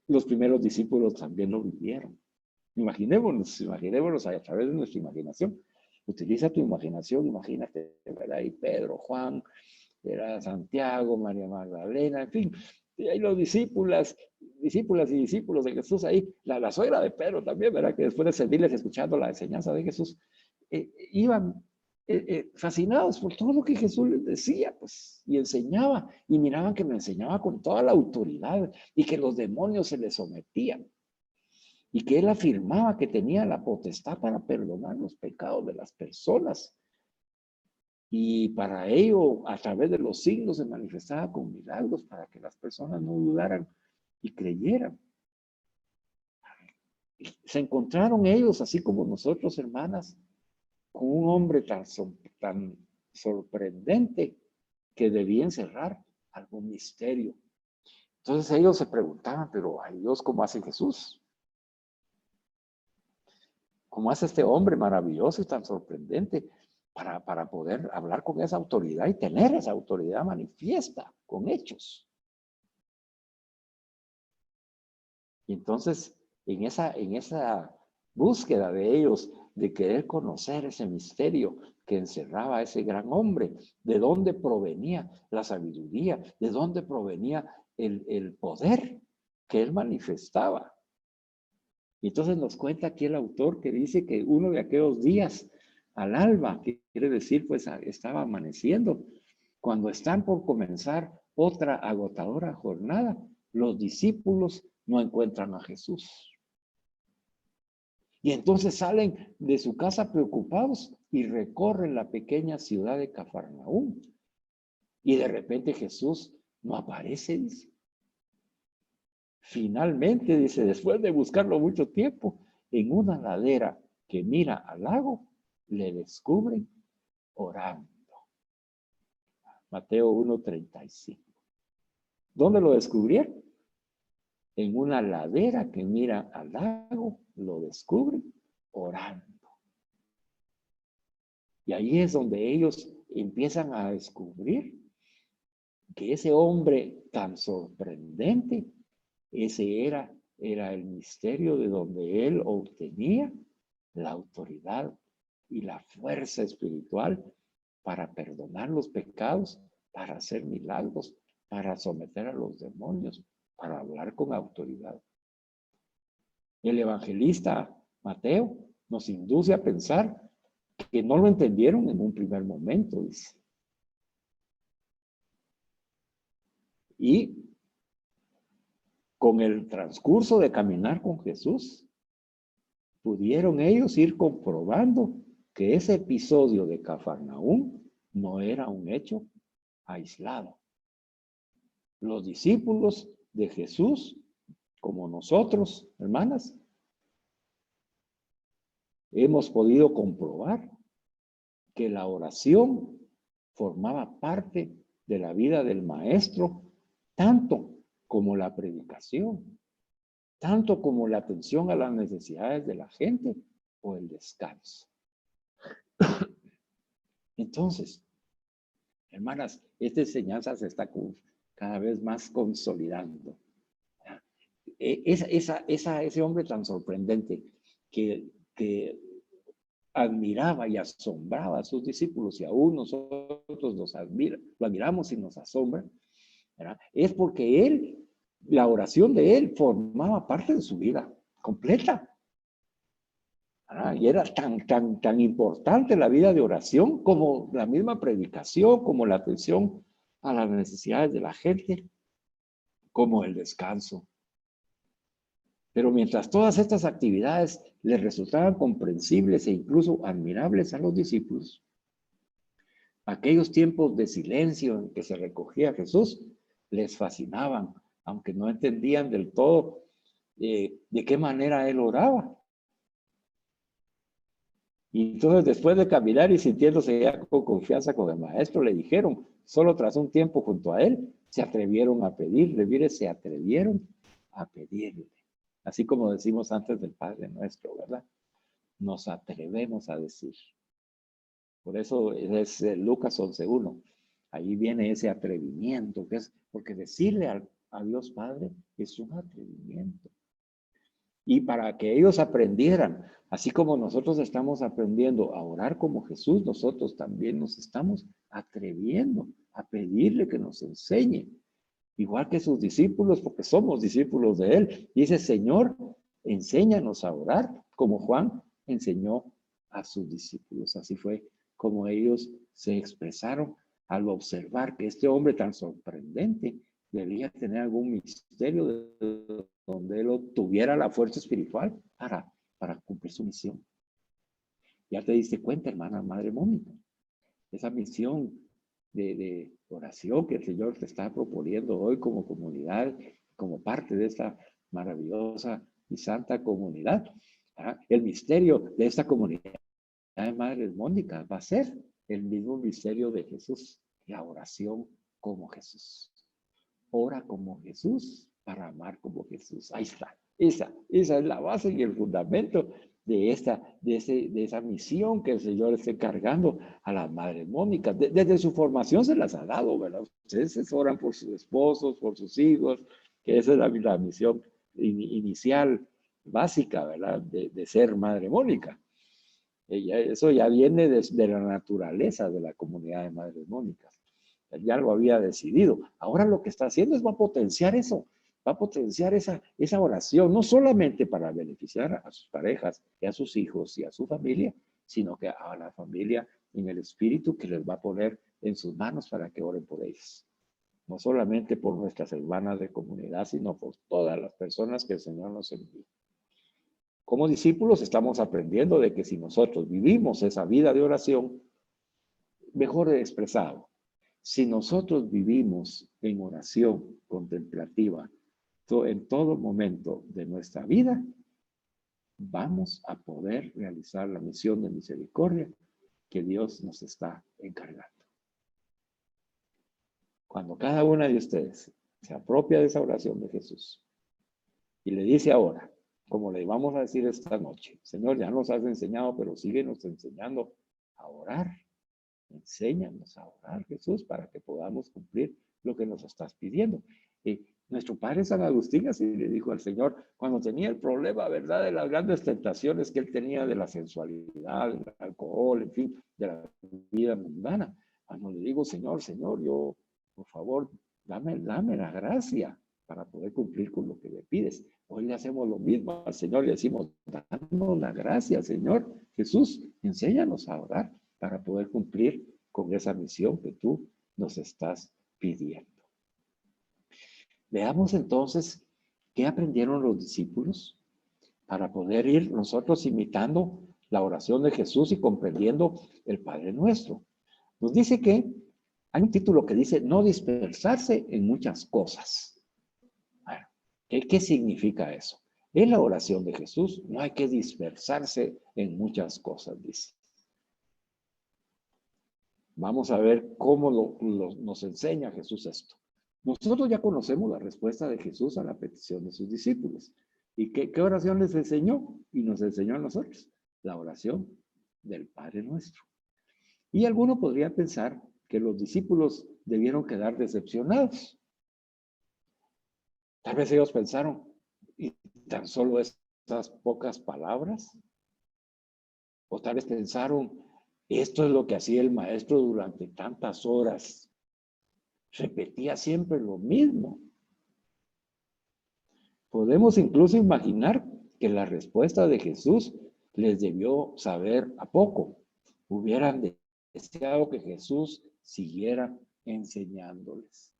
los primeros discípulos también lo vivieron. Imaginémonos a través de nuestra imaginación. Utiliza tu imaginación, imagínate, ¿verdad? Y Pedro, Juan, era Santiago, María Magdalena, en fin, y ahí los discípulas y discípulos de Jesús ahí, la suegra de Pedro también, ¿verdad? Que después de servirles escuchando la enseñanza de Jesús, iban fascinados por todo lo que Jesús les decía, pues, y enseñaba, y miraban que me enseñaba con toda la autoridad, y que los demonios se le sometían, y que él afirmaba que tenía la potestad para perdonar los pecados de las personas, y para ello, a través de los signos se manifestaba con milagros para que las personas no dudaran y creyeran. Se encontraron ellos, así como nosotros, hermanas, con un hombre tan sorprendente que debía encerrar algún misterio. Entonces ellos se preguntaban, pero ay Dios, ¿cómo hace Jesús? ¿Cómo hace este hombre maravilloso y tan sorprendente para poder hablar con esa autoridad y tener esa autoridad manifiesta con hechos? Y entonces, en esa búsqueda de ellos de querer conocer ese misterio que encerraba a ese gran hombre, de dónde provenía la sabiduría, de dónde provenía el poder que él manifestaba. Y entonces nos cuenta aquí el autor que dice que uno de aquellos días al alba, que quiere decir pues estaba amaneciendo, cuando están por comenzar otra agotadora jornada, los discípulos no encuentran a Jesús. Y entonces salen de su casa preocupados y recorren la pequeña ciudad de Cafarnaúm. Y de repente Jesús no aparece, dice. Finalmente, dice, después de buscarlo mucho tiempo, en una ladera que mira al lago, le descubren orando. Mateo 1:35. ¿Dónde lo descubrieron? En una ladera que mira al lago, lo descubren orando. Y ahí es donde ellos empiezan a descubrir que ese hombre tan sorprendente, ese era el misterio de donde él obtenía la autoridad y la fuerza espiritual para perdonar los pecados, para hacer milagros, para someter a los demonios, para hablar con autoridad. El evangelista Mateo nos induce a pensar que no lo entendieron en un primer momento, dice. Y con el transcurso de caminar con Jesús, pudieron ellos ir comprobando que ese episodio de Cafarnaúm no era un hecho aislado. Los discípulos de Jesús, como nosotros, hermanas, hemos podido comprobar que la oración formaba parte de la vida del maestro, tanto como la predicación, tanto como la atención a las necesidades de la gente o el descanso. Entonces, hermanas, esta enseñanza se está cada vez más consolidando. Ese hombre tan sorprendente que admiraba y asombraba a sus discípulos, y aún nosotros lo admiramos y nos asombra, ¿verdad? Es porque la oración de él formaba parte de su vida completa. Y era tan importante la vida de oración como la misma predicación, como la atención a las necesidades de la gente, como el descanso. Pero mientras todas estas actividades les resultaban comprensibles e incluso admirables a los discípulos, aquellos tiempos de silencio en que se recogía Jesús les fascinaban, aunque no entendían del todo de qué manera él oraba. Y entonces, después de caminar y sintiéndose ya con confianza con el maestro, le dijeron, solo tras un tiempo junto a él, se atrevieron a pedirle. Mire, se atrevieron a pedirle. Así como decimos antes del Padre Nuestro, ¿verdad? Nos atrevemos a decir. Por eso es Lucas 11:1. Ahí viene ese atrevimiento, que es porque decirle a Dios Padre es un atrevimiento. Y para que ellos aprendieran, así como nosotros estamos aprendiendo a orar como Jesús, nosotros también nos estamos atreviendo a pedirle que nos enseñe. Igual que sus discípulos, porque somos discípulos de Él. Dice, Señor, enséñanos a orar, como Juan enseñó a sus discípulos. Así fue como ellos se expresaron al observar que este hombre tan sorprendente debía tener algún misterio de donde él obtuviera la fuerza espiritual para cumplir su misión. Ya te diste cuenta, hermana, madre Mónica, esa misión de oración que el Señor te está proponiendo hoy como comunidad, como parte de esta maravillosa y santa comunidad. El misterio de esta comunidad de Madres Mónicas va a ser el mismo misterio de Jesús, la oración como Jesús. Ora como Jesús para amar como Jesús. Ahí está. Esa es la base y el fundamento de esa misión que el Señor está encargando a las Madres Mónicas. Desde su formación se las ha dado, ¿verdad? Ustedes oran por sus esposos, por sus hijos, que esa es la misión inicial, básica, ¿verdad? De ser Madre Mónica. Eso ya viene de la naturaleza de la comunidad de Madres Mónicas. Ya lo había decidido. Ahora lo que está haciendo es va a potenciar eso, va a potenciar esa oración, no solamente para beneficiar a sus parejas y a sus hijos y a su familia, sino que a la familia en el espíritu que les va a poner en sus manos para que oren por ellos. No solamente por nuestras hermanas de comunidad, sino por todas las personas que el Señor nos envía. Como discípulos estamos aprendiendo de que si nosotros vivimos esa vida de oración, mejor expresado, si nosotros vivimos en oración contemplativa en todo momento de nuestra vida, vamos a poder realizar la misión de misericordia que Dios nos está encargando. Cuando cada una de ustedes se apropia de esa oración de Jesús y le dice ahora, como le vamos a decir esta noche, Señor, ya nos has enseñado, pero síguenos enseñando a orar. Enséñanos a orar, Jesús, para que podamos cumplir lo que nos estás pidiendo. Nuestro padre San Agustín así le dijo al Señor, cuando tenía el problema, ¿verdad?, de las grandes tentaciones que él tenía de la sensualidad, del alcohol, en fin, de la vida mundana. Cuando le digo, Señor, yo, por favor, dame la gracia para poder cumplir con lo que le pides. Hoy le hacemos lo mismo al Señor, le decimos, danos la gracia, Señor Jesús, enséñanos a orar para poder cumplir con esa misión que tú nos estás pidiendo. Veamos entonces qué aprendieron los discípulos para poder ir nosotros imitando la oración de Jesús y comprendiendo el Padre Nuestro. Nos dice que hay un título que dice no dispersarse en muchas cosas. Bueno, ¿qué significa eso? En la oración de Jesús no hay que dispersarse en muchas cosas, dice. Vamos a ver cómo nos enseña Jesús esto. Nosotros ya conocemos la respuesta de Jesús a la petición de sus discípulos. ¿Y qué oración les enseñó? Y nos enseñó a nosotros. La oración del Padre Nuestro. Y alguno podría pensar que los discípulos debieron quedar decepcionados. Tal vez ellos pensaron, ¿y tan solo esas pocas palabras? O tal vez pensaron, esto es lo que hacía el maestro durante tantas horas. Repetía siempre lo mismo. Podemos incluso imaginar que la respuesta de Jesús les debió saber a poco. Hubieran deseado que Jesús siguiera enseñándoles.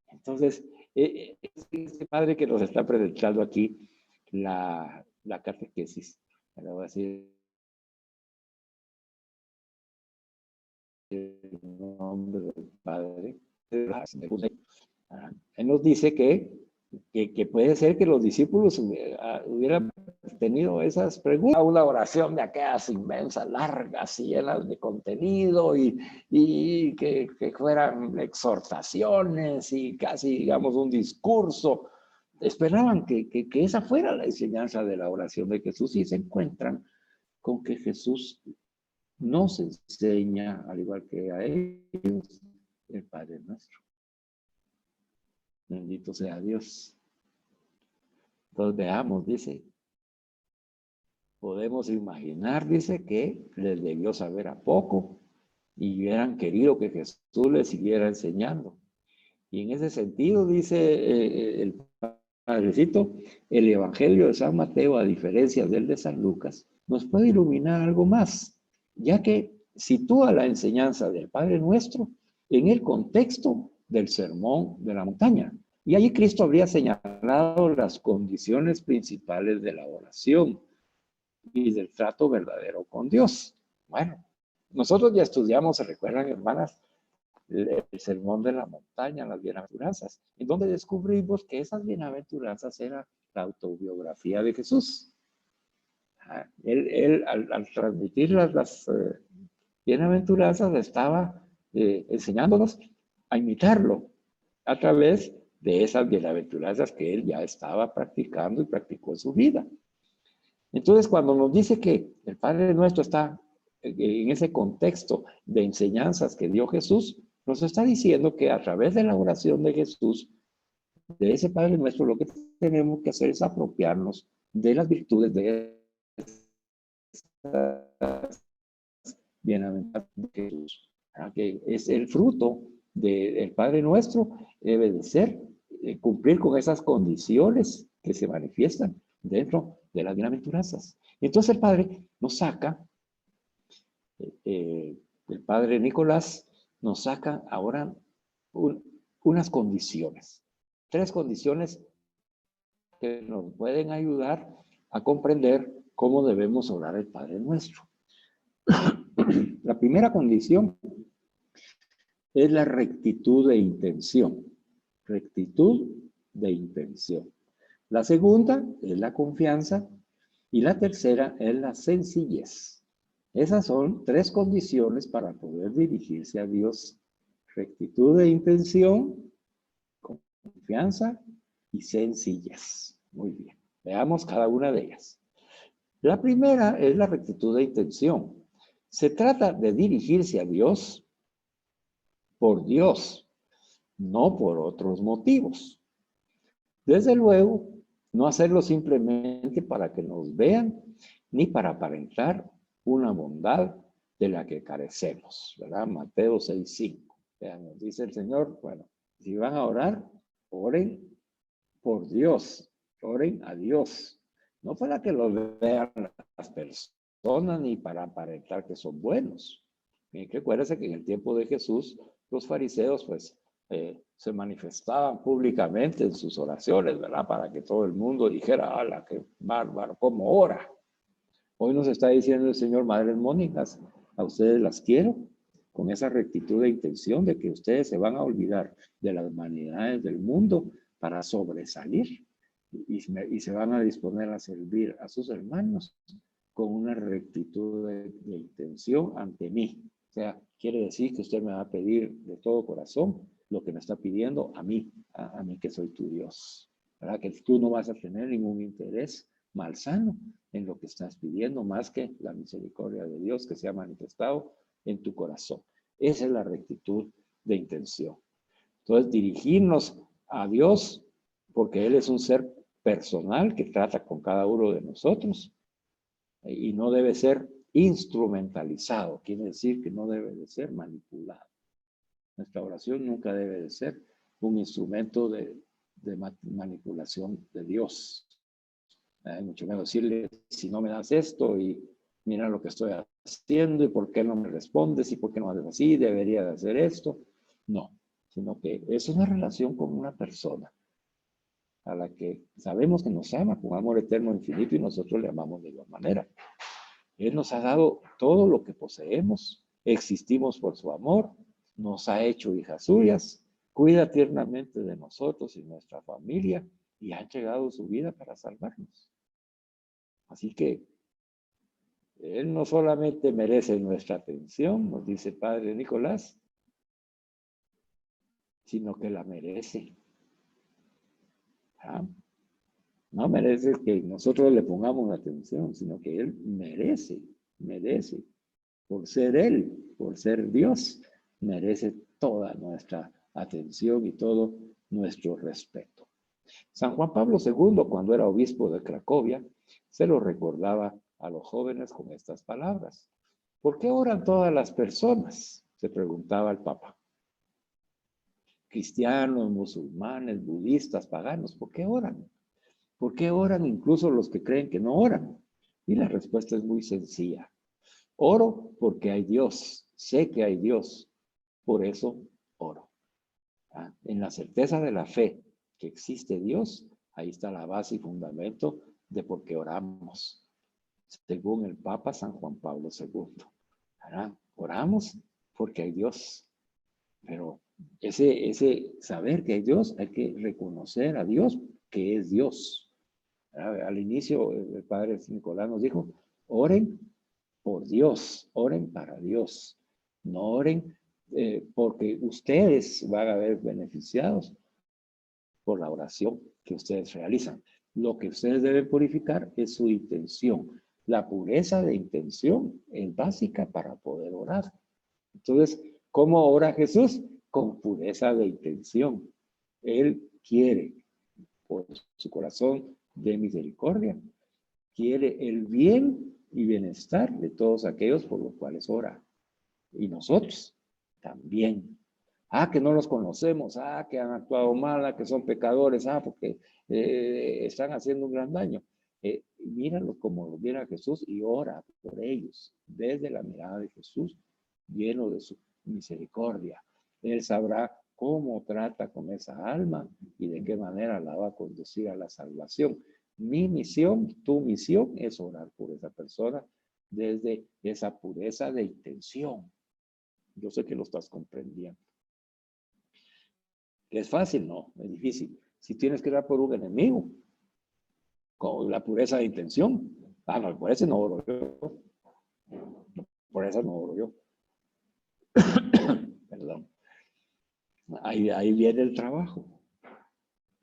Entonces, este padre que nos está presentando aquí la catequesis, le voy a decir el nombre del padre, él nos dice que puede ser que los discípulos hubieran tenido esas preguntas, una oración de aquellas inmensas, largas y llenas de contenido y que fueran exhortaciones y casi, digamos, un discurso. Esperaban que esa fuera la enseñanza de la oración de Jesús y se encuentran con que Jesús nos enseña, al igual que a ellos, el Padre Nuestro. Bendito sea Dios. Entonces veamos, dice, podemos imaginar, dice, que les debió saber a poco y hubieran querido que Jesús les siguiera enseñando. Y en ese sentido, dice el Padrecito, el Evangelio de San Mateo, a diferencia del de San Lucas, nos puede iluminar algo más, ya que sitúa la enseñanza del Padre Nuestro en el contexto del Sermón de la Montaña. Y allí Cristo habría señalado las condiciones principales de la oración y del trato verdadero con Dios. Bueno, nosotros ya estudiamos, se recuerdan, hermanas, el Sermón de la Montaña, las bienaventuranzas, en donde descubrimos que esas bienaventuranzas eran la autobiografía de Jesús. Él al transmitir las bienaventuranzas, estaba enseñándonos a imitarlo a través de esas bienaventuranzas que él ya estaba practicando y practicó en su vida. Entonces, cuando nos dice que el Padre Nuestro está en ese contexto de enseñanzas que dio Jesús, nos está diciendo que a través de la oración de Jesús, de ese Padre Nuestro, lo que tenemos que hacer es apropiarnos de las virtudes de bienaventuranzas de Jesús, que es el fruto del Padre Nuestro, debe de ser cumplir con esas condiciones que se manifiestan dentro de las bienaventuranzas. Entonces el Padre nos saca, el Padre Nicolás nos saca ahora unas condiciones, 3 condiciones que nos pueden ayudar a comprender cómo debemos orar el Padre Nuestro. La primera condición es la rectitud de intención. Rectitud de intención. La segunda es la confianza y la tercera es la sencillez. Esas son 3 condiciones para poder dirigirse a Dios. Rectitud de intención, confianza y sencillez. Muy bien. Veamos cada una de ellas. La primera es la rectitud de intención. Se trata de dirigirse a Dios por Dios, no por otros motivos. Desde luego, no hacerlo simplemente para que nos vean, ni para aparentar una bondad de la que carecemos, ¿verdad? Mateo 6:5. Nos dice el Señor, bueno, si van a orar, oren por Dios, oren a Dios, no para que lo vean las personas ni para aparentar que son buenos. Bien, que acuérdense que en el tiempo de Jesús, los fariseos pues se manifestaban públicamente en sus oraciones, ¿verdad? Para que todo el mundo dijera, ¡ala, qué bárbaro, cómo ora! Hoy nos está diciendo el Señor, madres mónicas, a ustedes las quiero, con esa rectitud de intención de que ustedes se van a olvidar de las vanidades del mundo para sobresalir y se van a disponer a servir a sus hermanos con una rectitud de intención ante mí. O sea, quiere decir que usted me va a pedir de todo corazón lo que me está pidiendo a mí que soy tu Dios. ¿Verdad? Que tú no vas a tener ningún interés malsano en lo que estás pidiendo, más que la misericordia de Dios que se ha manifestado en tu corazón. Esa es la rectitud de intención. Entonces, dirigirnos a Dios, porque Él es un ser personal que trata con cada uno de nosotros y no debe ser instrumentalizado, quiere decir que no debe de ser manipulado. Nuestra oración nunca debe de ser un instrumento de manipulación de Dios. Mucho menos decirle, si no me das esto y mira lo que estoy haciendo y por qué no me respondes y por qué no haces así, debería de hacer esto. No, sino que es una relación con una persona a la que sabemos que nos ama con amor eterno infinito y nosotros le amamos de igual manera. Él nos ha dado todo lo que poseemos, existimos por su amor, nos ha hecho hijas suyas, cuida tiernamente de nosotros y nuestra familia y ha entregado su vida para salvarnos. Así que Él no solamente merece nuestra atención, nos dice Padre Nicolás, sino que la merece. ¿Ah? No merece que nosotros le pongamos la atención, sino que Él merece, por ser Él, por ser Dios, merece toda nuestra atención y todo nuestro respeto. San Juan Pablo II, cuando era obispo de Cracovia, se lo recordaba a los jóvenes con estas palabras. ¿Por qué oran todas las personas? Se preguntaba el Papa. Cristianos, musulmanes, budistas, paganos, ¿por qué oran? ¿Por qué oran incluso los que creen que no oran? Y la respuesta es muy sencilla. Oro porque hay Dios, sé que hay Dios, por eso oro. En la certeza de la fe que existe Dios, ahí está la base y fundamento de por qué oramos, según el Papa San Juan Pablo II. Oramos porque hay Dios, pero ese saber que hay Dios, hay que reconocer a Dios que es Dios. Al inicio, el Padre Nicolás nos dijo, oren por Dios, oren para Dios, no oren porque ustedes van a ver beneficiados por la oración que ustedes realizan. Lo que ustedes deben purificar es su intención. La pureza de intención es básica para poder orar. Entonces, ¿cómo ora Jesús? Con pureza de intención. Él quiere, por su corazón de misericordia, quiere el bien y bienestar de todos aquellos por los cuales ora. Y nosotros también. Que no los conocemos, que han actuado mal, que son pecadores, porque están haciendo un gran daño. Míralos como lo viera Jesús y ora por ellos, desde la mirada de Jesús, lleno de su misericordia. Él sabrá cómo trata con esa alma y de qué manera la va a conducir a la salvación. Mi misión, tu misión es orar por esa persona desde esa pureza de intención. Yo sé que lo estás comprendiendo. ¿Es fácil? No, es difícil. Si tienes que orar por un enemigo, con la pureza de intención, no, por ese no oro yo. Por eso no oro yo. Perdón. Ahí viene el trabajo.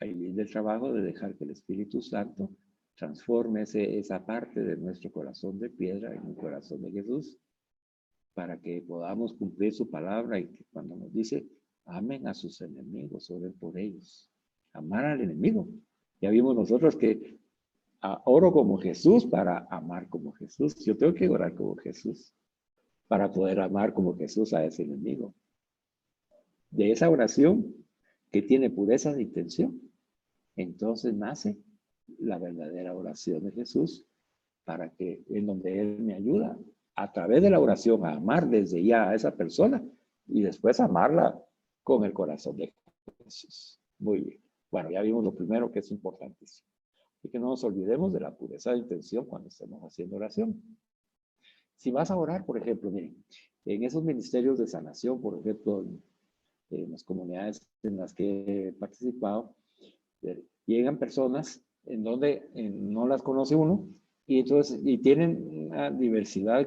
Ahí viene el trabajo de dejar que el Espíritu Santo transforme esa parte de nuestro corazón de piedra en un corazón de Jesús, para que podamos cumplir su palabra y que cuando nos dice, amen a sus enemigos, oren por ellos. Amar al enemigo. Ya vimos nosotros que oro como Jesús para amar como Jesús. Yo tengo que orar como Jesús para poder amar como Jesús a ese enemigo. De esa oración que tiene pureza de intención, entonces nace la verdadera oración de Jesús, para que en donde Él me ayuda a través de la oración a amar desde ya a esa persona y después amarla con el corazón de Jesús. Muy bien. Bueno, ya vimos lo primero, que es importantísimo. Y que no nos olvidemos de la pureza de intención cuando estemos haciendo oración. Si vas a orar, por ejemplo, miren, en esos ministerios de sanación, por ejemplo, en las comunidades en las que he participado, llegan personas en donde no las conoce uno y entonces tienen una diversidad,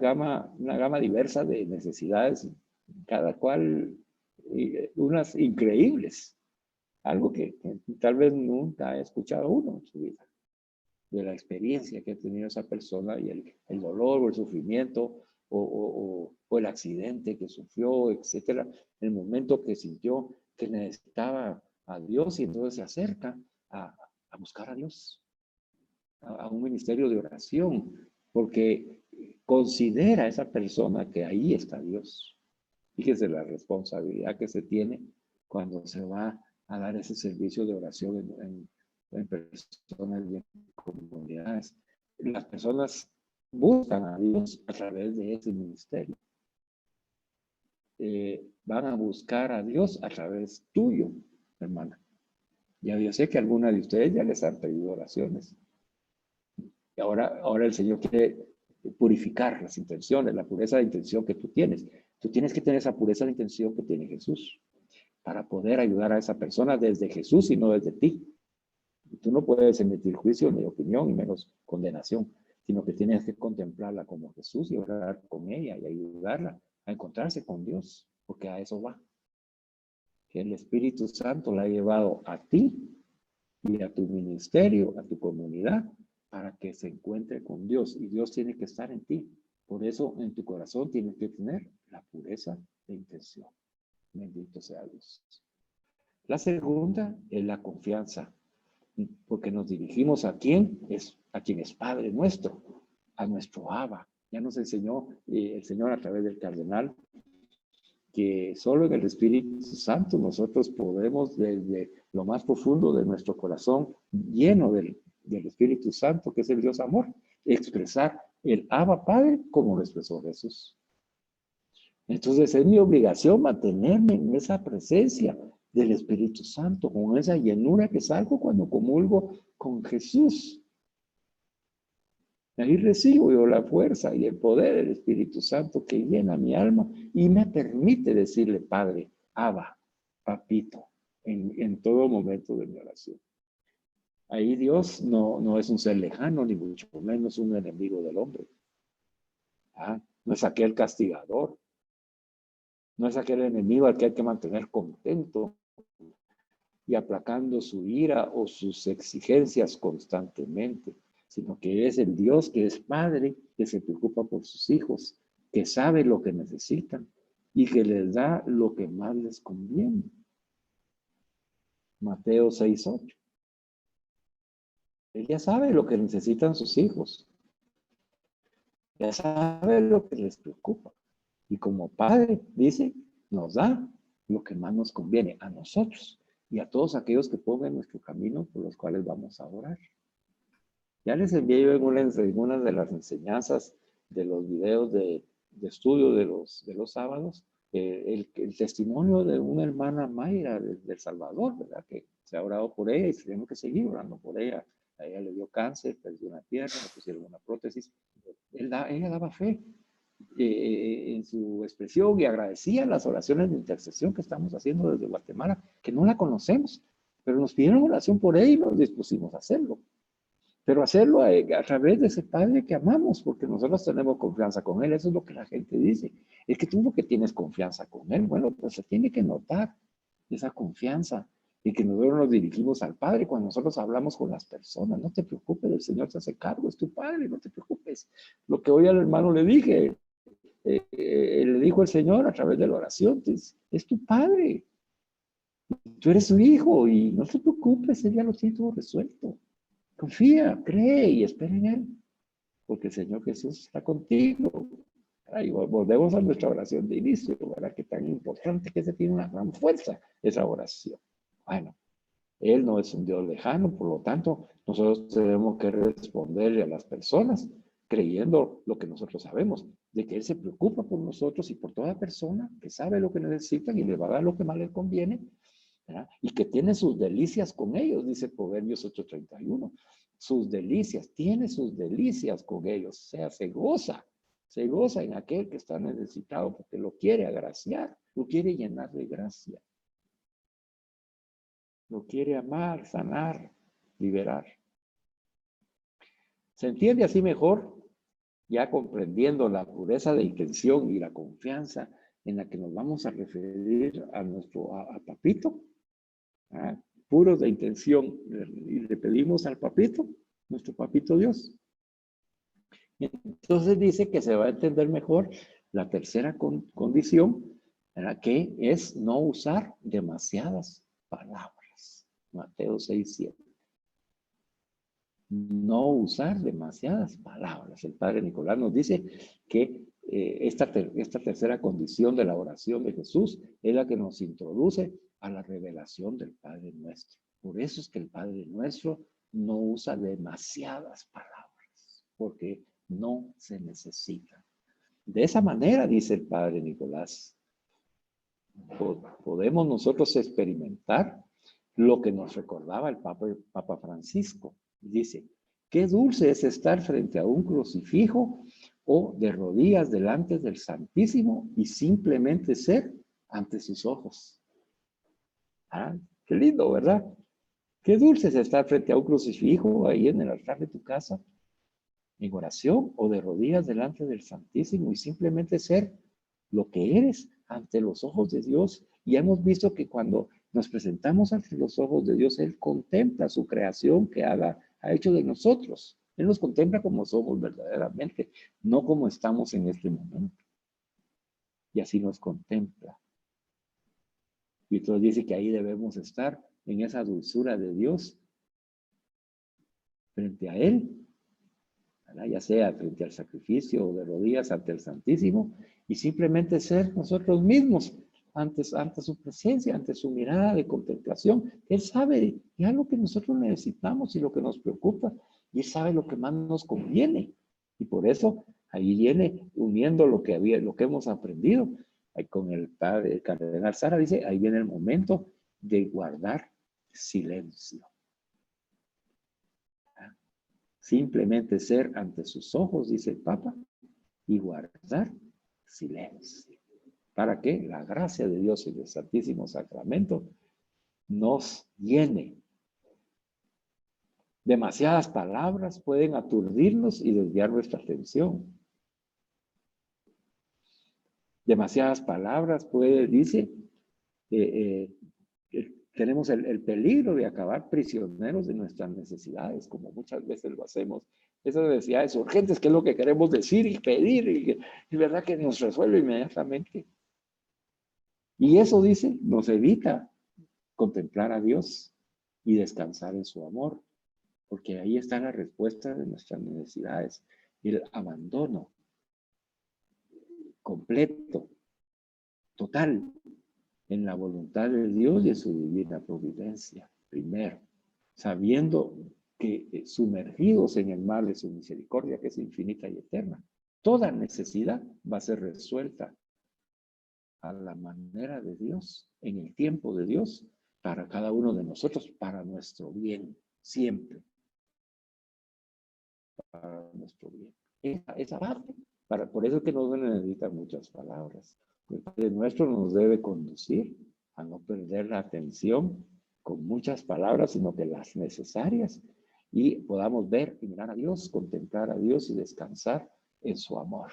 una gama diversa de necesidades, cada cual unas increíbles, algo que tal vez nunca ha escuchado uno en su vida, de la experiencia que ha tenido esa persona y el dolor o el sufrimiento o el accidente que sufrió, etcétera, el momento que sintió que necesitaba a Dios y entonces se acerca a buscar a Dios, a un ministerio de oración, porque considera a esa persona que ahí está Dios. Fíjese la responsabilidad que se tiene cuando se va a dar ese servicio de oración en personas y en comunidades. Las personas buscan a Dios a través de ese ministerio. Van a buscar a Dios a través tuyo, hermana. Ya yo sé que algunas de ustedes ya les han pedido oraciones. Y ahora el Señor quiere purificar las intenciones, la pureza de intención que tú tienes. Tú tienes que tener esa pureza de intención que tiene Jesús para poder ayudar a esa persona desde Jesús y no desde ti. Tú no puedes emitir juicio ni opinión y menos condenación, sino que tienes que contemplarla como Jesús y orar con ella y ayudarla a encontrarse con Dios, porque a eso va. Que el Espíritu Santo la ha llevado a ti y a tu ministerio, a tu comunidad, para que se encuentre con Dios. Y Dios tiene que estar en ti. Por eso en tu corazón tienes que tener la pureza de intención. Bendito sea Dios. La segunda es la confianza, porque nos dirigimos a quien es Padre nuestro, a nuestro Abba. Ya nos enseñó el Señor a través del cardenal que solo en el Espíritu Santo nosotros podemos desde lo más profundo de nuestro corazón, lleno del Espíritu Santo, que es el Dios amor, expresar el Abba Padre como lo expresó Jesús. Entonces es mi obligación mantenerme en esa presencia del Espíritu Santo, con esa llenura que salgo cuando comulgo con Jesús. Ahí recibo yo la fuerza y el poder del Espíritu Santo que llena mi alma y me permite decirle, Padre, Abba, Papito, en todo momento de mi oración. Ahí Dios no es un ser lejano, ni mucho menos un enemigo del hombre. No es aquel castigador. No es aquel enemigo al que hay que mantener contento y aplacando su ira o sus exigencias constantemente, sino que es el Dios que es Padre, que se preocupa por sus hijos, que sabe lo que necesitan y que les da lo que más les conviene. Mateo 6:8. Él ya sabe lo que necesitan sus hijos. Ya sabe lo que les preocupa. Y como Padre, dice, nos da lo que más nos conviene a nosotros y a todos aquellos que pongan nuestro camino por los cuales vamos a orar. Ya les envié yo en una de las enseñanzas de los videos de estudio de los sábados, el testimonio de una hermana Mayra de El Salvador, ¿verdad? Que se ha orado por ella y tenemos que seguir orando por ella. A ella le dio cáncer, perdió una pierna, le pusieron una prótesis. Ella daba fe en su expresión y agradecía las oraciones de intercesión que estamos haciendo desde Guatemala, que no la conocemos, pero nos pidieron oración por ella y nos dispusimos a hacerlo. Pero hacerlo a través de ese Padre que amamos, porque nosotros tenemos confianza con Él. Eso es lo que la gente dice. Es que tú lo que tienes confianza con Él, bueno, pues se tiene que notar esa confianza y que nosotros nos dirigimos al Padre cuando nosotros hablamos con las personas. No te preocupes, el Señor se hace cargo, es tu Padre, no te preocupes. Lo que hoy al hermano le dije, le dijo el Señor a través de la oración, es tu Padre. Tú eres su hijo y no te preocupes, Él ya lo tiene todo resuelto. Confía, cree y espera en Él, porque el Señor Jesús está contigo. Y volvemos a nuestra oración de inicio, ¿verdad? Que tan importante que se tiene una gran fuerza esa oración. Bueno, Él no es un Dios lejano, por lo tanto, nosotros tenemos que responderle a las personas creyendo lo que nosotros sabemos, de que Él se preocupa por nosotros y por toda persona que sabe lo que necesitan y le va a dar lo que más les conviene, ¿verdad? Y que tiene sus delicias con ellos, dice Proverbios 8:31. Sus delicias, tiene sus delicias con ellos, o sea, se goza en aquel que está necesitado porque lo quiere agraciar, lo quiere llenar de gracia. Lo quiere amar, sanar, liberar. ¿Se entiende así mejor? Ya comprendiendo la pureza de intención y la confianza en la que nos vamos a referir a nuestro a papito, ¿ah? Puros de intención, y le pedimos al papito, nuestro papito Dios. Entonces dice que se va a entender mejor la tercera condición, ¿verdad? Que es no usar demasiadas palabras. Mateo 6:7. No usar demasiadas palabras. El Padre Nicolás nos dice que esta tercera condición de la oración de Jesús es la que nos introduce a la revelación del Padre Nuestro. Por eso es que el Padre Nuestro no usa demasiadas palabras, porque no se necesita. De esa manera, dice el Padre Nicolás, podemos nosotros experimentar lo que nos recordaba el Papa Francisco. Dice, qué dulce es estar frente a un crucifijo o de rodillas delante del Santísimo y simplemente ser ante sus ojos. Ah, qué lindo, ¿verdad? Qué dulce es estar frente a un crucifijo ahí en el altar de tu casa, en oración o de rodillas delante del Santísimo y simplemente ser lo que eres ante los ojos de Dios. Y hemos visto que cuando nos presentamos ante los ojos de Dios, Él contempla su creación que ha hecho de nosotros. Él nos contempla como somos verdaderamente, no como estamos en este momento. Y así nos contempla. Y entonces dice que ahí debemos estar en esa dulzura de Dios frente a Él, ¿verdad? Ya sea frente al sacrificio o de rodillas ante el Santísimo, y simplemente ser nosotros mismos ante su presencia, ante su mirada de contemplación. Él sabe ya lo que nosotros necesitamos y lo que nos preocupa, y Él sabe lo que más nos conviene. Y por eso ahí viene uniendo lo que hemos aprendido. Ahí con el padre, el cardenal Sara dice, ahí viene el momento de guardar silencio. Simplemente ser ante sus ojos, dice el Papa, y guardar silencio. Para que la gracia de Dios y del Santísimo Sacramento nos llene. Demasiadas palabras pueden aturdirnos y desviar nuestra atención. Demasiadas palabras dice, tenemos el peligro de acabar prisioneros de nuestras necesidades, como muchas veces lo hacemos. Esas necesidades urgentes, que es lo que queremos decir y pedir, y verdad que nos resuelve inmediatamente. Y eso, dice, nos evita contemplar a Dios y descansar en su amor, porque ahí está la respuesta de nuestras necesidades, el abandono completo, total, en la voluntad de Dios y en su divina providencia, primero, sabiendo que sumergidos en el mar de su misericordia, que es infinita y eterna, toda necesidad va a ser resuelta a la manera de Dios, en el tiempo de Dios, para cada uno de nosotros, para nuestro bien, siempre. Para nuestro bien. Esa parte, por eso es que no se necesitan muchas palabras. El Padre Nuestro nos debe conducir a no perder la atención con muchas palabras, sino que las necesarias, y podamos ver y mirar a Dios, contemplar a Dios y descansar en su amor.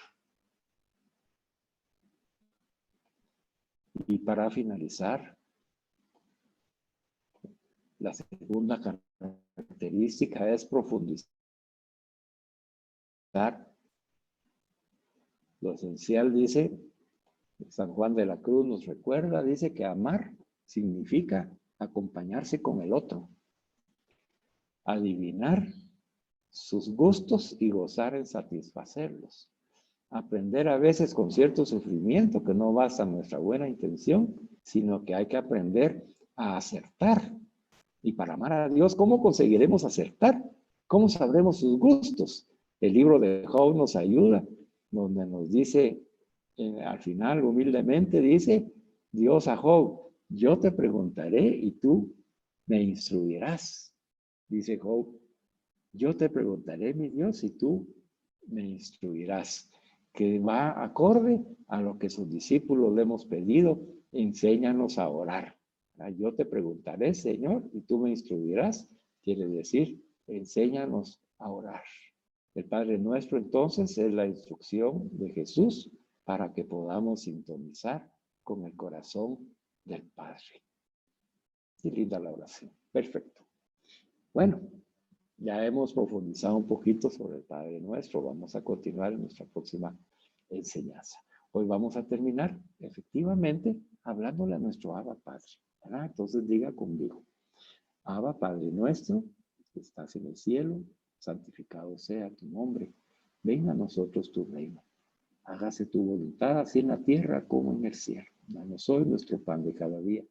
Y para finalizar, la segunda característica es profundizar. Lo esencial, dice San Juan de la Cruz, nos recuerda, dice que amar significa acompañarse con el otro, adivinar sus gustos y gozar en satisfacerlos. Aprender a veces con cierto sufrimiento que no basta nuestra buena intención, sino que hay que aprender a acertar. Y para amar a Dios, ¿cómo conseguiremos acertar? ¿Cómo sabremos sus gustos? El libro de Job nos ayuda, donde nos dice, al final, humildemente, dice Dios a Job, yo te preguntaré y tú me instruirás. Dice Job, yo te preguntaré, mi Dios, y tú me instruirás. Que va acorde a lo que sus discípulos le hemos pedido, enséñanos a orar. Yo te preguntaré, Señor, y tú me instruirás. Quiere decir, enséñanos a orar. El Padre Nuestro, entonces, es la instrucción de Jesús para que podamos sintonizar con el corazón del Padre. Qué linda la oración. Perfecto. Bueno, ya hemos profundizado un poquito sobre el Padre Nuestro. Vamos a continuar en nuestra próxima enseñanza. Hoy vamos a terminar, efectivamente, hablándole a nuestro Abba Padre. ¿Verdad? Entonces diga conmigo, Abba Padre Nuestro, que estás en el cielo, santificado sea tu nombre. Venga a nosotros tu reino. Hágase tu voluntad, así en la tierra como en el cielo. Danos hoy nuestro pan de cada día.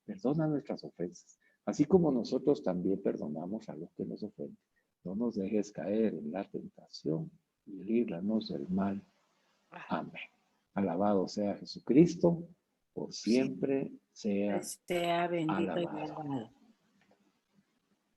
Perdona nuestras ofensas, así como nosotros también perdonamos a los que nos ofenden. No nos dejes caer en la tentación y líbranos del mal. Amén. Alabado sea Jesucristo, por siempre sea Sea bendito y alabado. alabado.